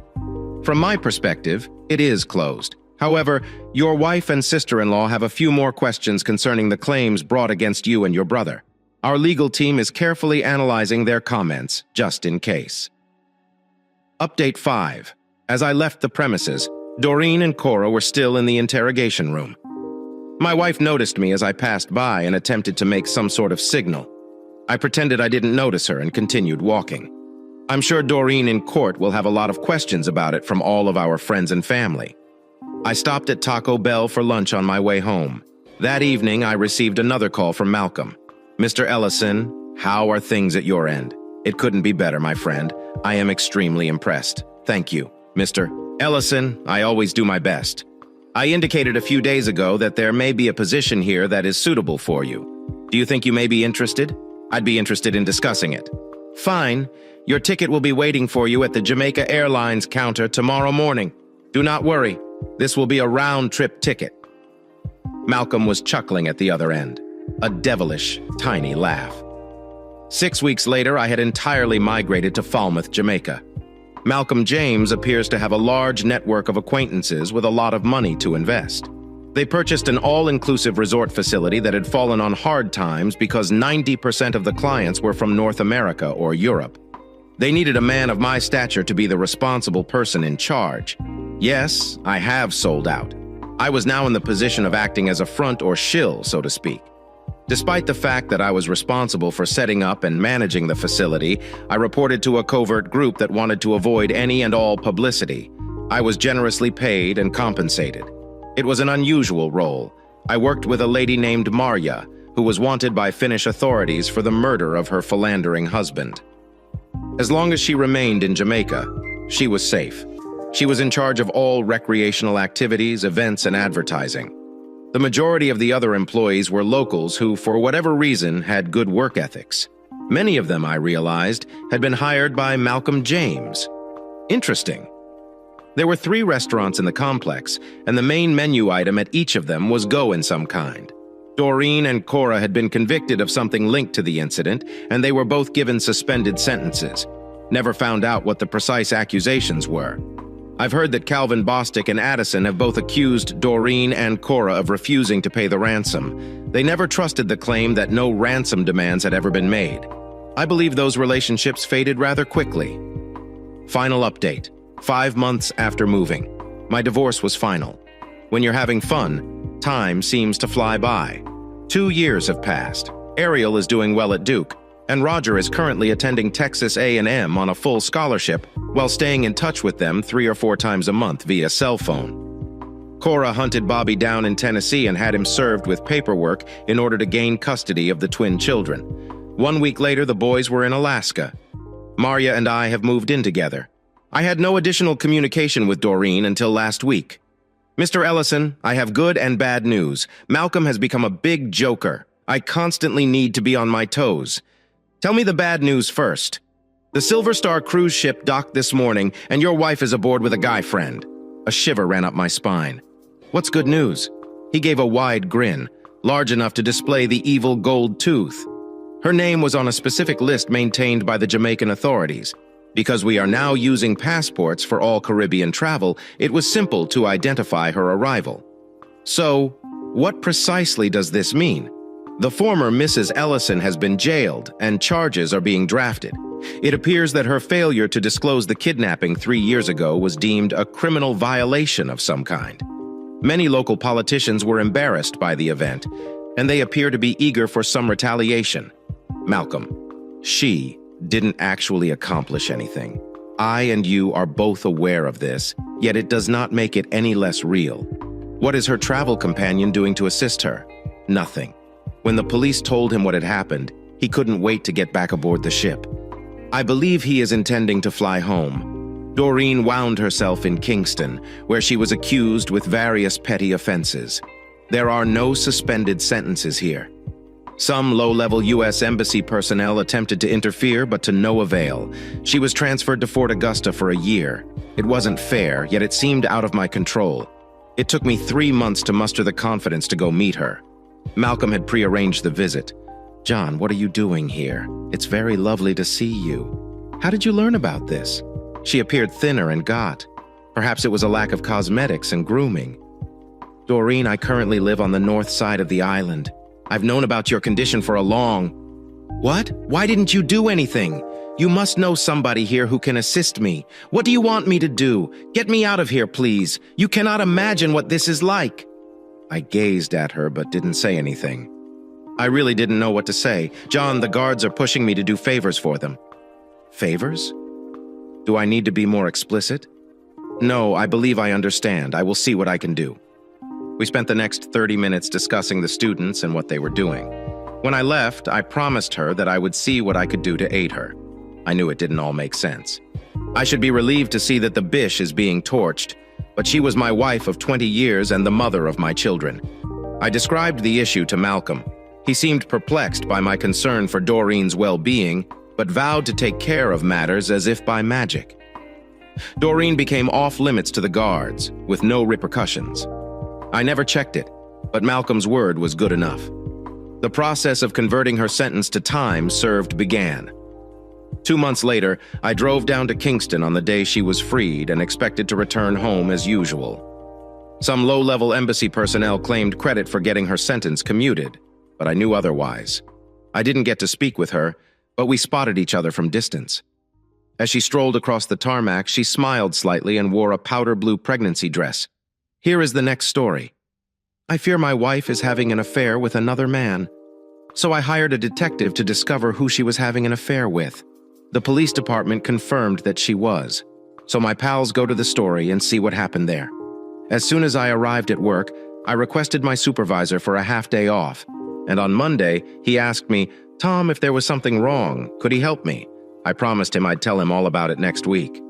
From my perspective, it is closed. However, your wife and sister-in-law have a few more questions concerning the claims brought against you and your brother. Our legal team is carefully analyzing their comments, just in case. Update 5. As I left the premises, Doreen and Cora were still in the interrogation room. My wife noticed me as I passed by and attempted to make some sort of signal. I pretended I didn't notice her and continued walking. I'm sure Doreen in court will have a lot of questions about it from all of our friends and family. I stopped at Taco Bell for lunch on my way home. That evening, I received another call from Malcolm. Mr. Ellison, how are things at your end? It couldn't be better, my friend. I am extremely impressed. Thank you. Mr. Ellison, I always do my best. I indicated a few days ago that there may be a position here that is suitable for you. Do you think you may be interested? I'd be interested in discussing it. Fine. Your ticket will be waiting for you at the Jamaica Airlines counter tomorrow morning. Do not worry. This will be a round-trip ticket. Malcolm was chuckling at the other end. A devilish, tiny laugh. 6 weeks later, I had entirely migrated to Falmouth, Jamaica. Malcolm James appears to have a large network of acquaintances with a lot of money to invest. They purchased an all-inclusive resort facility that had fallen on hard times because 90% of the clients were from North America or Europe. They needed a man of my stature to be the responsible person in charge. Yes, I have sold out. I was now in the position of acting as a front or shill, so to speak. Despite the fact that I was responsible for setting up and managing the facility, I reported to a covert group that wanted to avoid any and all publicity. I was generously paid and compensated. It was an unusual role. I worked with a lady named Marja, who was wanted by Finnish authorities for the murder of her philandering husband. As long as she remained in Jamaica, she was safe. She was in charge of all recreational activities, events, and advertising. The majority of the other employees were locals who, for whatever reason, had good work ethics. Many of them, I realized, had been hired by Malcolm James. Interesting. There were 3 restaurants in the complex, and the main menu item at each of them was go in some kind. Doreen and Cora had been convicted of something linked to the incident, and they were both given suspended sentences. Never found out what the precise accusations were. I've heard that Calvin Bostic and Addison have both accused Doreen and Cora of refusing to pay the ransom. They never trusted the claim that no ransom demands had ever been made. I believe those relationships faded rather quickly. Final update. 5 months after moving. My divorce was final. When you're having fun, time seems to fly by. 2 years have passed. Ariel is doing well at Duke, and Roger is currently attending Texas A&M on a full scholarship while staying in touch with them 3 or 4 times a month via cell phone. Cora hunted Bobby down in Tennessee and had him served with paperwork in order to gain custody of the twin children. 1 week later, the boys were in Alaska. Marja and I have moved in together. I had no additional communication with Doreen until last week. Mr. Ellison, I have good and bad news. Malcolm has become a big joker. I constantly need to be on my toes. Tell me the bad news first. The Silver Star cruise ship docked this morning, and your wife is aboard with a guy friend. A shiver ran up my spine. What's good news? He gave a wide grin, large enough to display the evil gold tooth. Her name was on a specific list maintained by the Jamaican authorities. Because we are now using passports for all Caribbean travel, it was simple to identify her arrival. So, what precisely does this mean? The former Mrs. Ellison has been jailed, and charges are being drafted. It appears that her failure to disclose the kidnapping 3 years ago was deemed a criminal violation of some kind. Many local politicians were embarrassed by the event, and they appear to be eager for some retaliation. Malcolm, she didn't actually accomplish anything. I and you are both aware of this, yet it does not make it any less real. What is her travel companion doing to assist her? Nothing. When the police told him what had happened, he couldn't wait to get back aboard the ship. I believe he is intending to fly home. Doreen wound herself in Kingston, where she was accused with various petty offenses. There are no suspended sentences here. Some low-level U.S. Embassy personnel attempted to interfere, but to no avail. She was transferred to Fort Augusta for a year. It wasn't fair, yet it seemed out of my control. It took me 3 months to muster the confidence to go meet her. Malcolm had prearranged the visit. John, what are you doing here? It's very lovely to see you. How did you learn about this? She appeared thinner and gaunt. Perhaps it was a lack of cosmetics and grooming. Doreen, I currently live on the north side of the island. I've known about your condition for a long... What? Why didn't you do anything? You must know somebody here who can assist me. What do you want me to do? Get me out of here, please. You cannot imagine what this is like. I gazed at her but didn't say anything. I really didn't know what to say. John, the guards are pushing me to do favors for them. Favors? Do I need to be more explicit? No, I believe I understand. I will see what I can do. We spent the next 30 minutes discussing the students and what they were doing. When I left, I promised her that I would see what I could do to aid her. I knew it didn't all make sense. I should be relieved to see that the Bish is being torched, but she was my wife of 20 years and the mother of my children. I described the issue to Malcolm. He seemed perplexed by my concern for Doreen's well-being, but vowed to take care of matters as if by magic. Doreen became off-limits to the guards, with no repercussions. I never checked it, but Malcolm's word was good enough. The process of converting her sentence to time served began. 2 months later, I drove down to Kingston on the day she was freed and expected to return home as usual. Some low-level embassy personnel claimed credit for getting her sentence commuted, but I knew otherwise. I didn't get to speak with her, but we spotted each other from distance. As she strolled across the tarmac, she smiled slightly and wore a powder blue pregnancy dress. Here is the next story. I fear my wife is having an affair with another man. So I hired a detective to discover who she was having an affair with. The police department confirmed that she was. So my pals go to the story and see what happened there. As soon as I arrived at work, I requested my supervisor for a half-day off, and on Monday, he asked me, "Tom, if there was something wrong, could he help me?" I promised him I'd tell him all about it next week.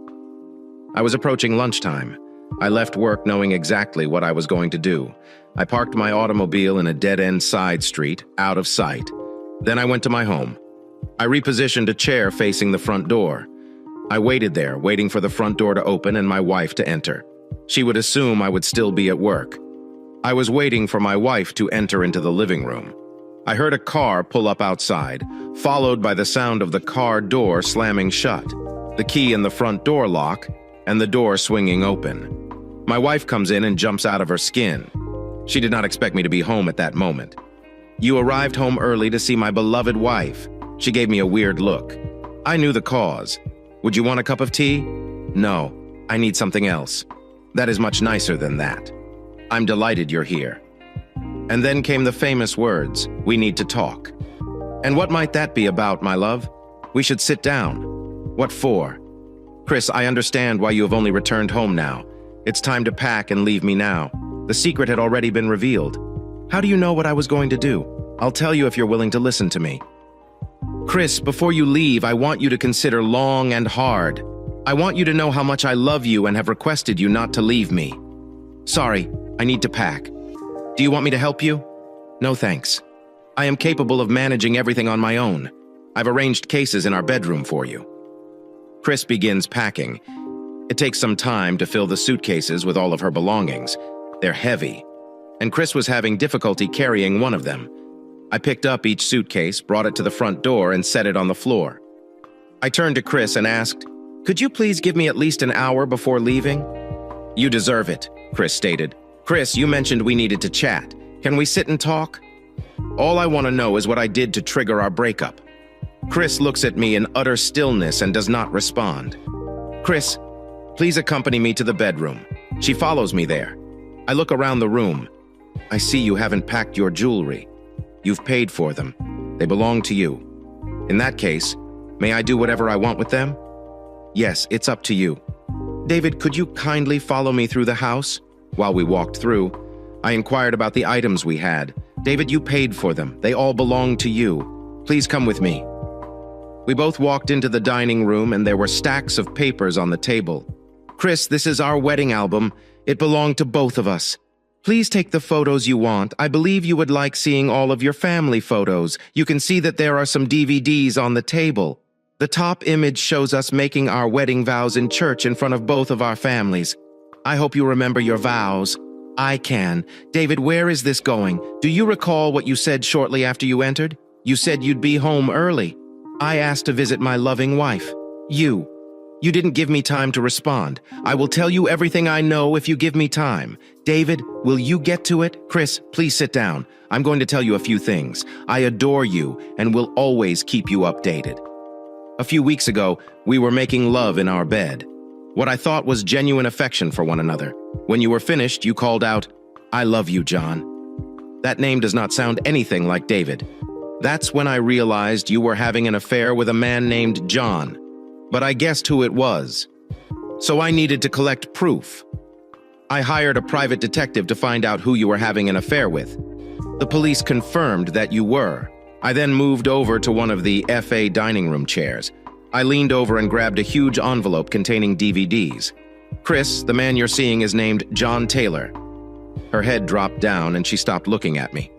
I was approaching lunchtime. I left work knowing exactly what I was going to do. I parked my automobile in a dead-end side street, out of sight. Then I went to my home. I repositioned a chair facing the front door. I waited there, waiting for the front door to open and my wife to enter. She would assume I would still be at work. I was waiting for my wife to enter into the living room. I heard a car pull up outside, followed by the sound of the car door slamming shut, the key in the front door lock, and the door swinging open. My wife comes in and jumps out of her skin. She did not expect me to be home at that moment. "You arrived home early to see my beloved wife." She gave me a weird look. I knew the cause. "Would you want a cup of tea?" "No, I need something else." "That is much nicer than that." "I'm delighted you're here." And then came the famous words, "We need to talk." "And what might that be about, my love?" "We should sit down." "What for?" "Chris, I understand why you have only returned home now. It's time to pack and leave me now. The secret had already been revealed." "How do you know what I was going to do?" "I'll tell you if you're willing to listen to me." "Chris, before you leave, I want you to consider long and hard. I want you to know how much I love you and have requested you not to leave me." "Sorry, I need to pack." "Do you want me to help you?" "No, thanks. I am capable of managing everything on my own. I've arranged cases in our bedroom for you." Chris begins packing. It takes some time to fill the suitcases with all of her belongings. They're heavy, and Chris was having difficulty carrying one of them. I picked up each suitcase, brought it to the front door, and set it on the floor. I turned to Chris and asked, "Could you please give me at least an hour before leaving?" "You deserve it," Chris stated. "Chris, you mentioned we needed to chat. Can we sit and talk?" "All I want to know is what I did to trigger our breakup." Chris looks at me in utter stillness and does not respond. "Chris, please accompany me to the bedroom." She follows me there. I look around the room. "I see you haven't packed your jewelry. You've paid for them. They belong to you. In that case, may I do whatever I want with them?" "Yes, it's up to you." "David, could you kindly follow me through the house?" While we walked through, I inquired about the items we had. "David, you paid for them. They all belong to you. Please come with me." We both walked into the dining room and there were stacks of papers on the table. "Chris, this is our wedding album. It belonged to both of us. Please take the photos you want. I believe you would like seeing all of your family photos. You can see that there are some DVDs on the table. The top image shows us making our wedding vows in church in front of both of our families. I hope you remember your vows." "I can. David, where is this going? Do you recall what you said shortly after you entered? You said you'd be home early. I asked to visit my loving wife. You didn't give me time to respond. I will tell you everything I know if you give me time. David, will you get to it?" "Chris, please sit down. I'm going to tell you a few things. I adore you and will always keep you updated." A few weeks ago, we were making love in our bed. What I thought was genuine affection for one another. When you were finished, you called out, "I love you, John." That name does not sound anything like David. That's when I realized you were having an affair with a man named John. But I guessed who it was. So I needed to collect proof. I hired a private detective to find out who you were having an affair with. The police confirmed that you were. I then moved over to one of the FA dining room chairs. I leaned over and grabbed a huge envelope containing DVDs. "Chris, the man you're seeing is named John Taylor." Her head dropped down and she stopped looking at me.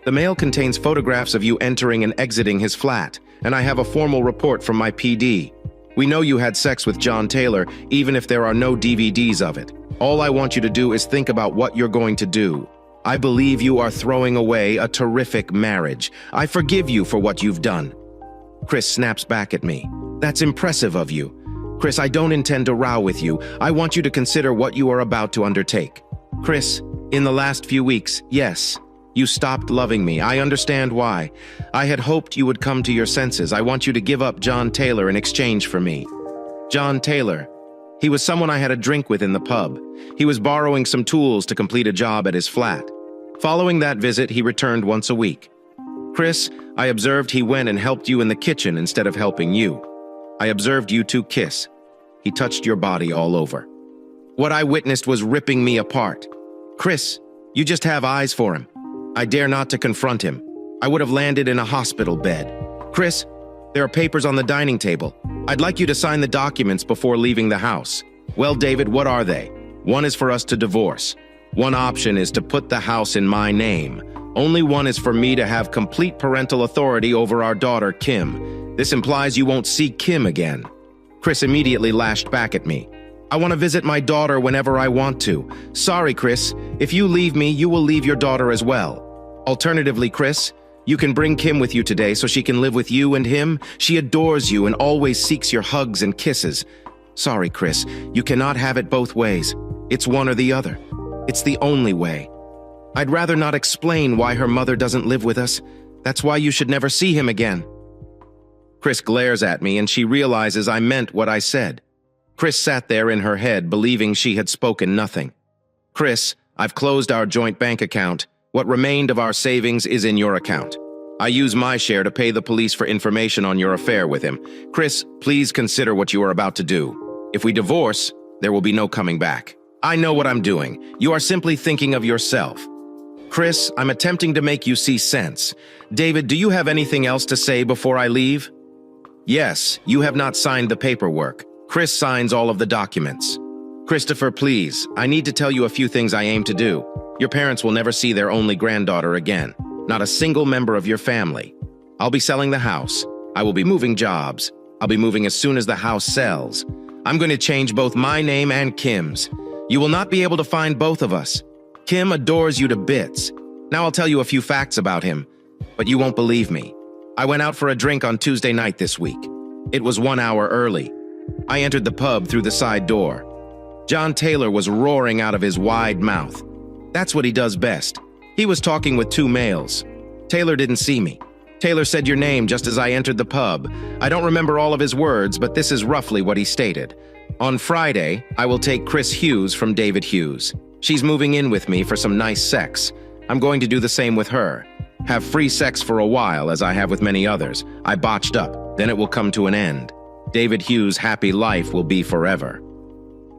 "The mail contains photographs of you entering and exiting his flat, and I have a formal report from my PD. We know you had sex with John Taylor, even if there are no DVDs of it. All I want you to do is think about what you're going to do. I believe you are throwing away a terrific marriage. I forgive you for what you've done." Chris snaps back at me. "That's impressive of you. Chris, I don't intend to row with you. I want you to consider what you are about to undertake." "Chris, in the last few weeks, yes, you stopped loving me. I understand why. I had hoped you would come to your senses. I want you to give up John Taylor in exchange for me." John Taylor. He was someone I had a drink with in the pub. He was borrowing some tools to complete a job at his flat. Following that visit, he returned once a week. "Chris, I observed he went and helped you in the kitchen instead of helping you. I observed you two kiss. He touched your body all over. What I witnessed was ripping me apart. Chris, you just have eyes for him. I dare not to confront him. I would have landed in a hospital bed. Chris, there are papers on the dining table. I'd like you to sign the documents before leaving the house. Well, David, what are they? One is for us to divorce. One option is to put the house in my name. Only one is for me to have complete parental authority over our daughter, Kim. This implies you won't see Kim again. Chris immediately lashed back at me. I want to visit my daughter whenever I want to. Sorry, Chris. If you leave me, you will leave your daughter as well. Alternatively, Chris, you can bring Kim with you today so she can live with you and him. She adores you and always seeks your hugs and kisses. Sorry, Chris. You cannot have it both ways. It's one or the other. It's the only way. I'd rather not explain why her mother doesn't live with us. That's why you should never see him again. Chris glares at me and she realizes I meant what I said. Chris sat there in her head, believing she had spoken nothing. Chris, I've closed our joint bank account. What remained of our savings is in your account. I use my share to pay the police for information on your affair with him. Chris, please consider what you are about to do. If we divorce, there will be no coming back. I know what I'm doing. You are simply thinking of yourself. Chris, I'm attempting to make you see sense. David, do you have anything else to say before I leave? Yes, you have not signed the paperwork. Chris signs all of the documents. Christopher, please, I need to tell you a few things I aim to do. Your parents will never see their only granddaughter again. Not a single member of your family. I'll be selling the house. I will be moving jobs. I'll be moving as soon as the house sells. I'm going to change both my name and Kim's. You will not be able to find both of us. Kim adores you to bits. Now I'll tell you a few facts about him, but you won't believe me. I went out for a drink on Tuesday night this week. It was 1 hour early. I entered the pub through the side door. John Taylor was roaring out of his wide mouth. That's what he does best. He was talking with two males. Taylor didn't see me. Taylor said your name just as I entered the pub. I don't remember all of his words, but this is roughly what he stated. On Friday, I will take Chris Hughes from David Hughes. She's moving in with me for some nice sex. I'm going to do the same with her. Have free sex for a while, as I have with many others. I botched up, then it will come to an end. David Hughes' happy life will be forever.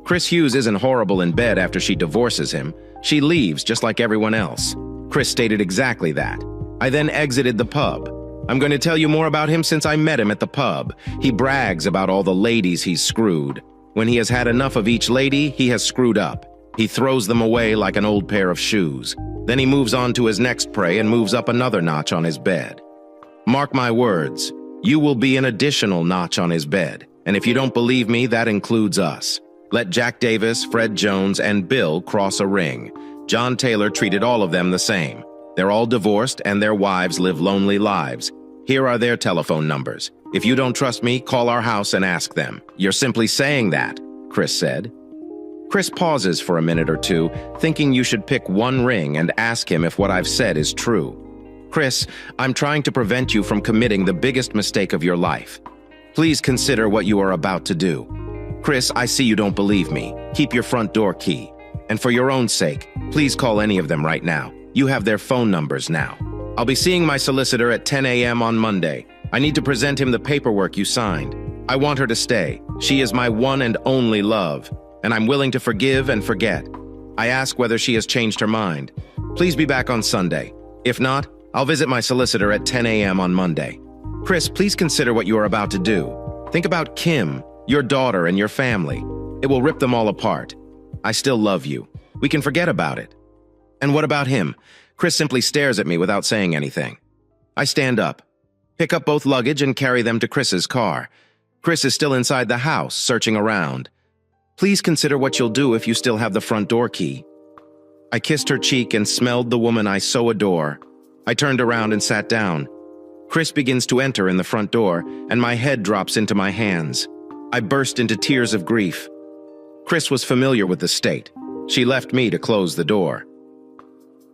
Chris Hughes isn't horrible in bed after she divorces him. She leaves just like everyone else. Chris stated exactly that. I then exited the pub. I'm going to tell you more about him since I met him at the pub. He brags about all the ladies he's screwed. When he has had enough of each lady, he has screwed up. He throws them away like an old pair of shoes. Then he moves on to his next prey and moves up another notch on his bed. Mark my words, you will be an additional notch on his bed. And if you don't believe me, that includes us. Let Jack Davis, Fred Jones, and Bill cross a ring. John Taylor treated all of them the same. They're all divorced and their wives live lonely lives. Here are their telephone numbers. If you don't trust me, call our house and ask them. You're simply saying that, Chris said. Chris pauses for a minute or two, thinking you should pick one ring and ask him if what I've said is true. Chris, I'm trying to prevent you from committing the biggest mistake of your life. Please consider what you are about to do. Chris, I see you don't believe me. Keep your front door key. And for your own sake, please call any of them right now. You have their phone numbers now. I'll be seeing my solicitor at 10 a.m. on Monday. I need to present him the paperwork you signed. I want her to stay. She is my one and only love, and I'm willing to forgive and forget. I ask whether she has changed her mind. Please be back on Sunday. If not, I'll visit my solicitor at 10 a.m. on Monday. Chris, please consider what you are about to do. Think about Kim, your daughter, and your family. It will rip them all apart. I still love you. We can forget about it. And what about him? Chris simply stares at me without saying anything. I stand up, pick up both luggage, and carry them to Chris's car. Chris is still inside the house, searching around. Please consider what you'll do if you still have the front door key. I kissed her cheek and smelled the woman I so adore. I turned around and sat down. Chris begins to enter in the front door, and my head drops into my hands. I burst into tears of grief. Chris was familiar with the state. She left me to close the door.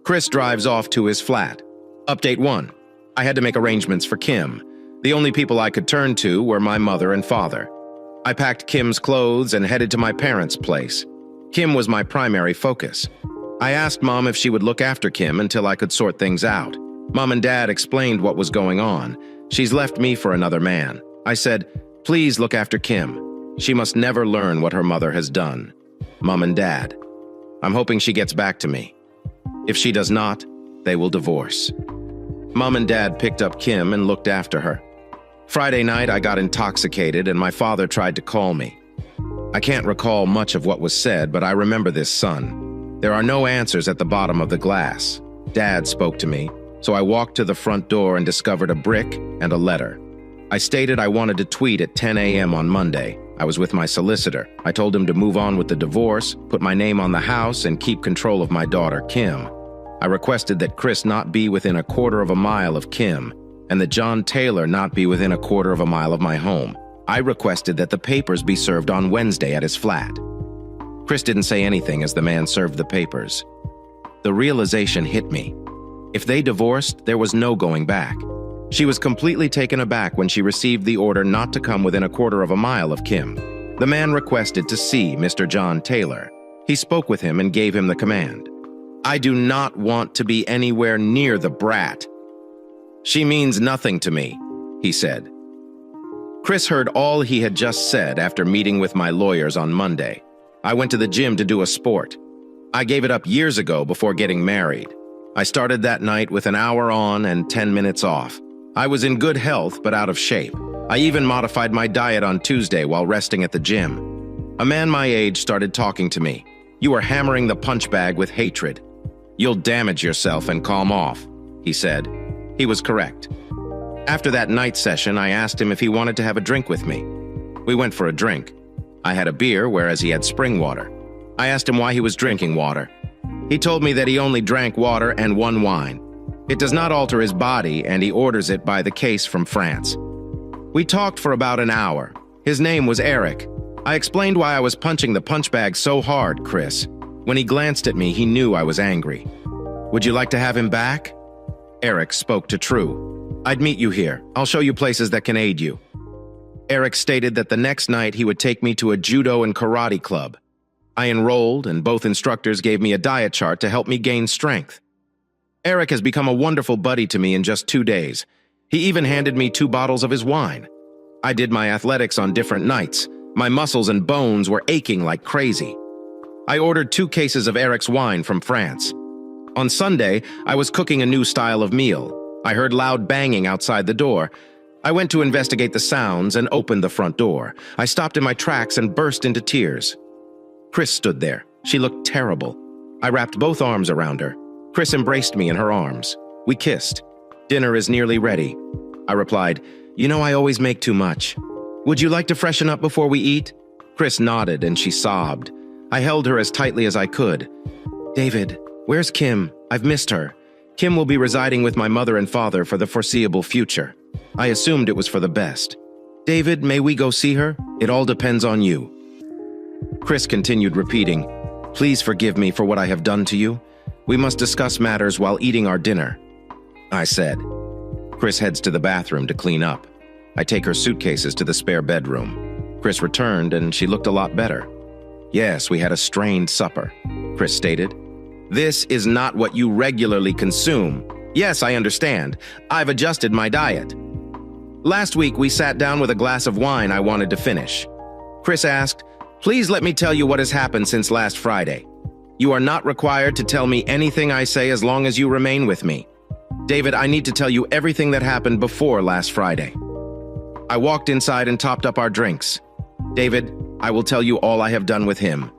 Chris drives off to his flat. Update 1. I had to make arrangements for Kim. The only people I could turn to were my mother and father. I packed Kim's clothes and headed to my parents' place. Kim was my primary focus. I asked Mom if she would look after Kim until I could sort things out. Mom and Dad explained what was going on. She's left me for another man. I said, please look after Kim. She must never learn what her mother has done. Mom and Dad. I'm hoping she gets back to me. If she does not, they will divorce. Mom and Dad picked up Kim and looked after her. Friday night, I got intoxicated and my father tried to call me. I can't recall much of what was said, but I remember this, son. There are no answers at the bottom of the glass. Dad spoke to me, so I walked to the front door and discovered a brick and a letter. I stated I wanted to tweet at 10 a.m. on Monday. I was with my solicitor. I told him to move on with the divorce, put my name on the house, and keep control of my daughter, Kim. I requested that Chris not be within a quarter of a mile of Kim, and that John Taylor not be within a quarter of a mile of my home. I requested that the papers be served on Wednesday at his flat. Chris didn't say anything as the man served the papers. The realization hit me. If they divorced, there was no going back. She was completely taken aback when she received the order not to come within a quarter of a mile of Kim. The man requested to see Mr. John Taylor. He spoke with him and gave him the command. I do not want to be anywhere near the brat. She means nothing to me, he said. Chris heard all he had just said after meeting with my lawyers on Monday. I went to the gym to do a sport. I gave it up years ago before getting married. I started that night with an hour on and 10 minutes off. I was in good health but out of shape. I even modified my diet on Tuesday while resting at the gym. A man my age started talking to me. You are hammering the punch bag with hatred. You'll damage yourself and calm off, he said. He was correct. After that night session, I asked him if he wanted to have a drink with me. We went for a drink. I had a beer, whereas he had spring water. I asked him why he was drinking water. He told me that he only drank water and one wine. It does not alter his body, and he orders it by the case from France. We talked for about an hour. His name was Eric. I explained why I was punching the punch bag so hard, Chris. When he glanced at me, he knew I was angry. Would you like to have him back? Eric spoke to True. I'd meet you here. I'll show you places that can aid you. Eric stated that the next night he would take me to a judo and karate club. I enrolled, and both instructors gave me a diet chart to help me gain strength. Eric has become a wonderful buddy to me in just 2 days. He even handed me 2 bottles of his wine. I did my athletics on different nights. My muscles and bones were aching like crazy. I ordered 2 cases of Eric's wine from France. On Sunday, I was cooking a new style of meal. I heard loud banging outside the door. I went to investigate the sounds and opened the front door. I stopped in my tracks and burst into tears. Chris stood there. She looked terrible. I wrapped both arms around her. Chris embraced me in her arms. We kissed. Dinner is nearly ready. I replied, you know I always make too much. Would you like to freshen up before we eat? Chris nodded and she sobbed. I held her as tightly as I could. David, where's Kim? I've missed her. Kim will be residing with my mother and father for the foreseeable future. I assumed it was for the best. David, may we go see her? It all depends on you. Chris continued repeating, please forgive me for what I have done to you. We must discuss matters while eating our dinner. I said. Chris heads to the bathroom to clean up. I take her suitcases to the spare bedroom. Chris returned and she looked a lot better. Yes, we had a strained supper, Chris stated. This is not what you regularly consume. Yes, I understand. I've adjusted my diet. Last week, we sat down with a glass of wine I wanted to finish. Chris asked, please let me tell you what has happened since last Friday. You are not required to tell me anything I say as long as you remain with me. David, I need to tell you everything that happened before last Friday. I walked inside and topped up our drinks. David, I will tell you all I have done with him.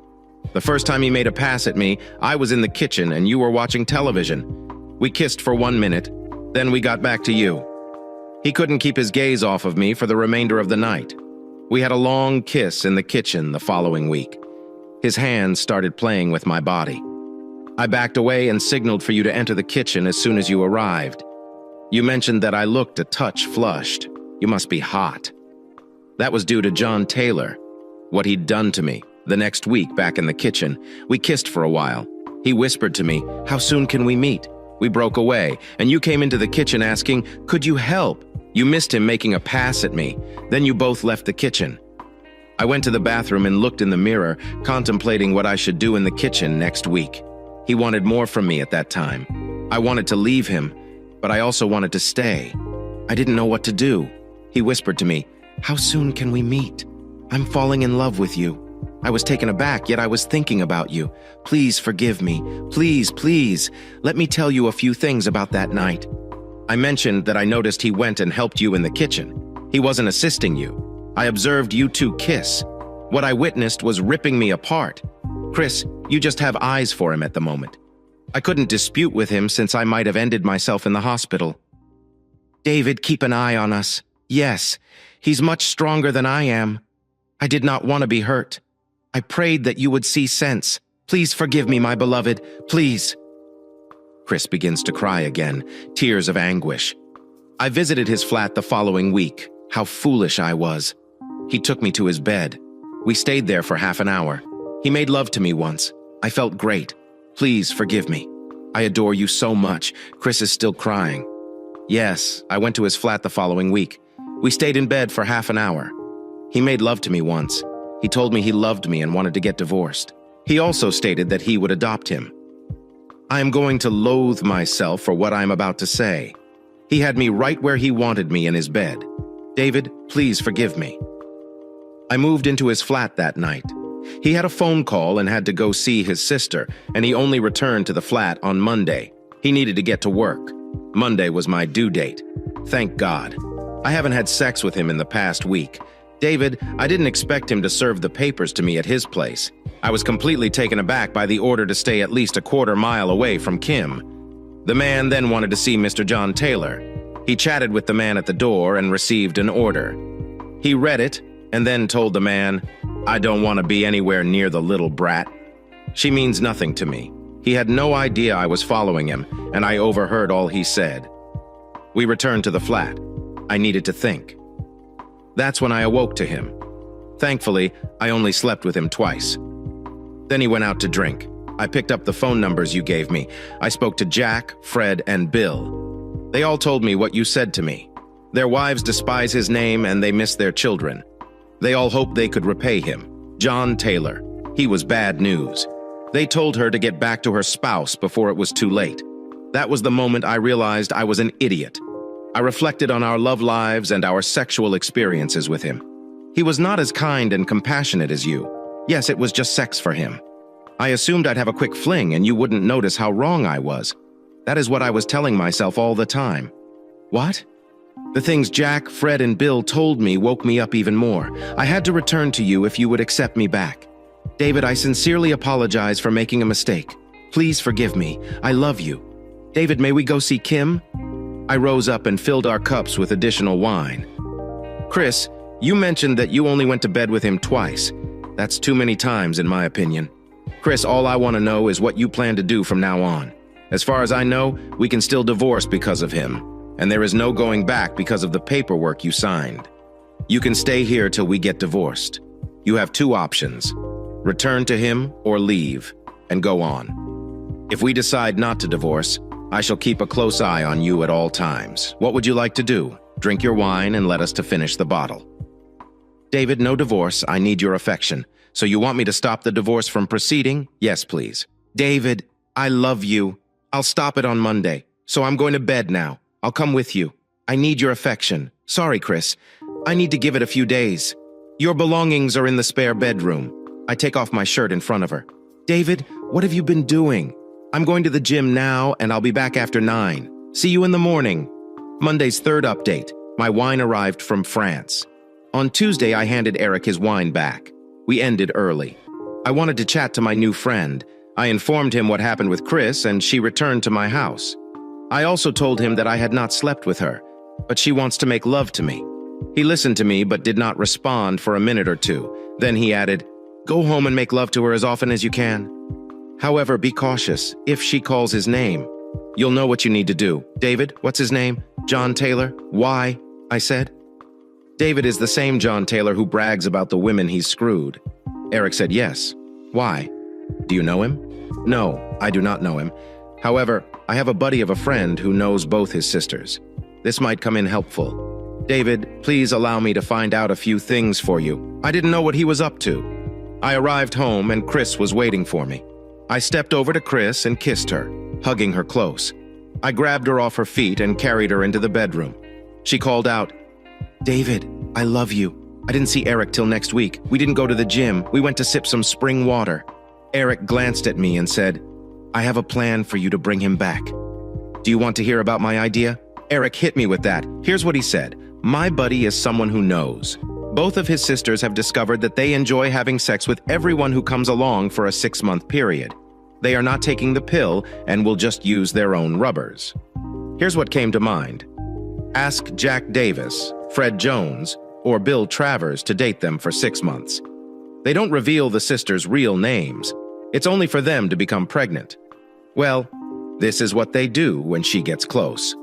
The first time he made a pass at me, I was in the kitchen and you were watching television. We kissed for 1 minute, then we got back to you. He couldn't keep his gaze off of me for the remainder of the night. We had a long kiss in the kitchen the following week. His hands started playing with my body. I backed away and signaled for you to enter the kitchen as soon as you arrived. You mentioned that I looked a touch flushed. You must be hot. That was due to John Taylor, what he'd done to me. The next week, back in the kitchen, we kissed for a while. He whispered to me, how soon can we meet? We broke away, and you came into the kitchen asking, could you help? You missed him making a pass at me. Then you both left the kitchen. I went to the bathroom and looked in the mirror, contemplating what I should do in the kitchen next week. He wanted more from me at that time. I wanted to leave him, but I also wanted to stay. I didn't know what to do. He whispered to me, how soon can we meet? I'm falling in love with you. I was taken aback, yet I was thinking about you. Please forgive me. Please, please. Let me tell you a few things about that night. I mentioned that I noticed he went and helped you in the kitchen. He wasn't assisting you. I observed you two kiss. What I witnessed was ripping me apart. Chris, you just have eyes for him at the moment. I couldn't dispute with him since I might have ended myself in the hospital. David, keep an eye on us. Yes, he's much stronger than I am. I did not want to be hurt. I prayed that you would see sense. Please forgive me, my beloved. Please. Chris begins to cry again, tears of anguish. I visited his flat the following week. How foolish I was. He took me to his bed. We stayed there for half an hour. He made love to me once. I felt great. Please forgive me. I adore you so much. Chris is still crying. Yes, I went to his flat the following week. We stayed in bed for half an hour. He made love to me once. He told me he loved me and wanted to get divorced. He also stated that he would adopt him. I am going to loathe myself for what I am about to say. He had me right where he wanted me in his bed. David, please forgive me. I moved into his flat that night. He had a phone call and had to go see his sister, and he only returned to the flat on Monday. He needed to get to work. Monday was my due date. Thank God. I haven't had sex with him in the past week. David, I didn't expect him to serve the papers to me at his place. I was completely taken aback by the order to stay at least a quarter mile away from Kim. The man then wanted to see Mr. John Taylor. He chatted with the man at the door and received an order. He read it and then told the man, I don't want to be anywhere near the little brat. She means nothing to me. He had no idea I was following him, and I overheard all he said. We returned to the flat. I needed to think. That's when I awoke to him. Thankfully, I only slept with him twice. Then he went out to drink. I picked up the phone numbers you gave me. I spoke to Jack, Fred, and Bill. They all told me what you said to me. Their wives despise his name and they miss their children. They all hoped they could repay him. John Taylor. He was bad news. They told her to get back to her spouse before it was too late. That was the moment I realized I was an idiot. I reflected on our love lives and our sexual experiences with him. He was not as kind and compassionate as you. Yes, it was just sex for him. I assumed I'd have a quick fling and you wouldn't notice how wrong I was. That is what I was telling myself all the time. What? The things Jack, Fred, and Bill told me woke me up even more. I had to return to you if you would accept me back. David, I sincerely apologize for making a mistake. Please forgive me. I love you. David, may we go see Kim? I rose up and filled our cups with additional wine. Chris, you mentioned that you only went to bed with him twice. That's too many times, in my opinion. Chris, all I want to know is what you plan to do from now on. As far as I know, we can still divorce because of him, and there is no going back because of the paperwork you signed. You can stay here till we get divorced. You have two options. Return to him or leave, and go on. If we decide not to divorce, I shall keep a close eye on you at all times. What would you like to do? Drink your wine and let us to finish the bottle. David, no divorce. I need your affection. So you want me to stop the divorce from proceeding? Yes, please. David, I love you. I'll stop it on Monday. So I'm going to bed now. I'll come with you. I need your affection. Sorry, Chris. I need to give it a few days. Your belongings are in the spare bedroom. I take off my shirt in front of her. David, what have you been doing? I'm going to the gym now, and I'll be back after 9. See you in the morning. Monday's third update. My wine arrived from France. On Tuesday, I handed Eric his wine back. We ended early. I wanted to chat to my new friend. I informed him what happened with Chris, and she returned to my house. I also told him that I had not slept with her, but she wants to make love to me. He listened to me, but did not respond for a minute or two. Then he added, "Go home and make love to her as often as you can. However, be cautious if she calls his name. You'll know what you need to do." David, what's his name? John Taylor. Why? I said. David is the same John Taylor who brags about the women he's screwed. Eric said yes. Why? Do you know him? No, I do not know him. However, I have a buddy of a friend who knows both his sisters. This might come in helpful. David, please allow me to find out a few things for you. I didn't know what he was up to. I arrived home and Chris was waiting for me. I stepped over to Chris and kissed her, hugging her close. I grabbed her off her feet and carried her into the bedroom. She called out, "David, I love you. I didn't see Eric till next week. We didn't go to the gym. We went to sip some spring water. Eric glanced at me and said, I have a plan for you to bring him back. Do you want to hear about my idea? Eric hit me with that. Here's what he said. My buddy is someone who knows. Both of his sisters have discovered that they enjoy having sex with everyone who comes along for a 6-month period. They are not taking the pill and will just use their own rubbers. Here's what came to mind. Ask Jack Davis, Fred Jones, or Bill Travers to date them for 6 months. They don't reveal the sisters' real names. It's only for them to become pregnant. Well, this is what they do when she gets close.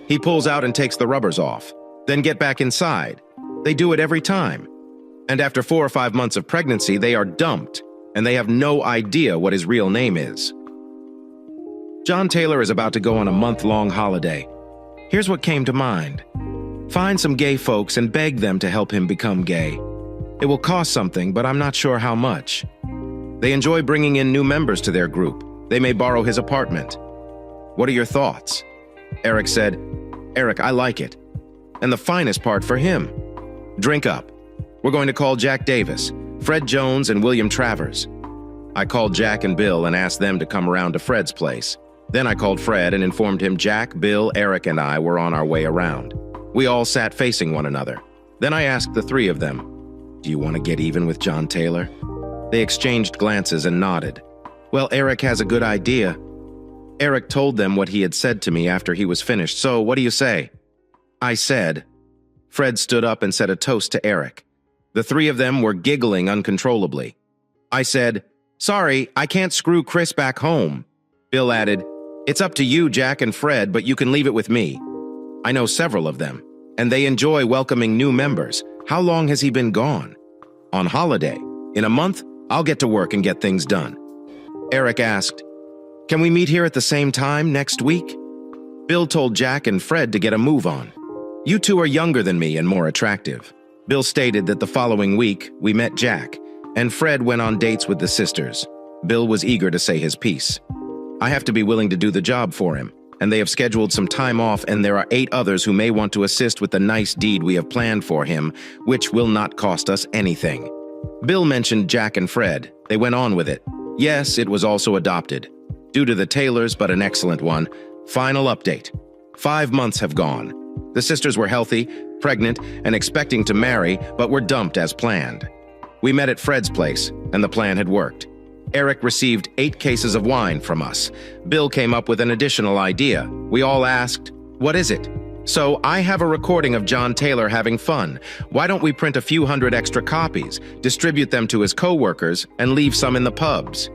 He pulls out and takes the rubbers off, then get back inside. They do it every time. And after 4 or 5 months of pregnancy, they are dumped, and they have no idea what his real name is. John Taylor is about to go on a month-long holiday. Here's what came to mind. Find some gay folks and beg them to help him become gay. It will cost something, but I'm not sure how much. They enjoy bringing in new members to their group. They may borrow his apartment. What are your thoughts? Eric said, Eric, I like it. And the finest part for him. Drink up. We're going to call Jack Davis, Fred Jones, and William Travers. I called Jack and Bill and asked them to come around to Fred's place. Then I called Fred and informed him Jack, Bill, Eric, and I were on our way around. We all sat facing one another. Then I asked the 3 of them, do you want to get even with John Taylor? They exchanged glances and nodded. Well, Eric has a good idea. Eric told them what he had said to me after he was finished, so what do you say? I said. Fred stood up and said a toast to Eric. The 3 of them were giggling uncontrollably. I said, sorry, I can't screw Chris back home. Bill added, it's up to you, Jack and Fred, but you can leave it with me. I know several of them, and they enjoy welcoming new members. How long has he been gone? On holiday. In a month, I'll get to work and get things done. Eric asked, can we meet here at the same time next week? Bill told Jack and Fred to get a move on. You 2 are younger than me and more attractive. Bill stated that the following week, we met Jack, and Fred went on dates with the sisters. Bill was eager to say his piece. I have to be willing to do the job for him, and they have scheduled some time off, and there are 8 others who may want to assist with the nice deed we have planned for him, which will not cost us anything. Bill mentioned Jack and Fred. They went on with it. Yes, it was also adopted. Due to the Taylors, but an excellent one. Final update. 5 months have gone. The sisters were healthy, pregnant, and expecting to marry, but were dumped as planned. We met at Fred's place, and the plan had worked. Eric received 8 cases of wine from us. Bill came up with an additional idea. We all asked, what is it? So I have a recording of John Taylor having fun. Why don't we print a few hundred extra copies, distribute them to his co-workers, and leave some in the pubs?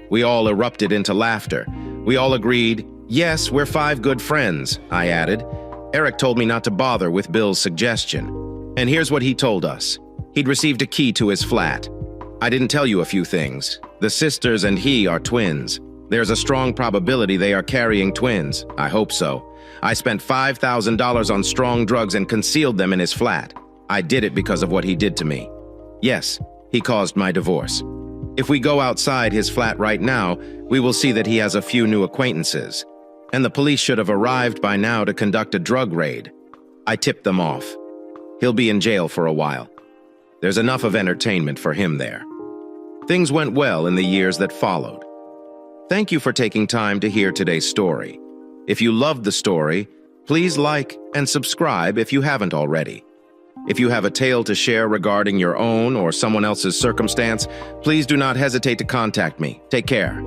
We all erupted into laughter. We all agreed, yes, we're 5 good friends, I added. Eric told me not to bother with Bill's suggestion. And here's what he told us. He'd received a key to his flat. I didn't tell you a few things. The sisters and he are twins. There's a strong probability they are carrying twins. I hope so. I spent $5,000 on strong drugs and concealed them in his flat. I did it because of what he did to me. Yes, he caused my divorce. If we go outside his flat right now, we will see that he has a few new acquaintances. And the police should have arrived by now to conduct a drug raid. I tipped them off. He'll be in jail for a while. There's enough of entertainment for him there. Things went well in the years that followed. Thank you for taking time to hear today's story. If you loved the story, please like and subscribe if you haven't already. If you have a tale to share regarding your own or someone else's circumstance, please do not hesitate to contact me. Take care.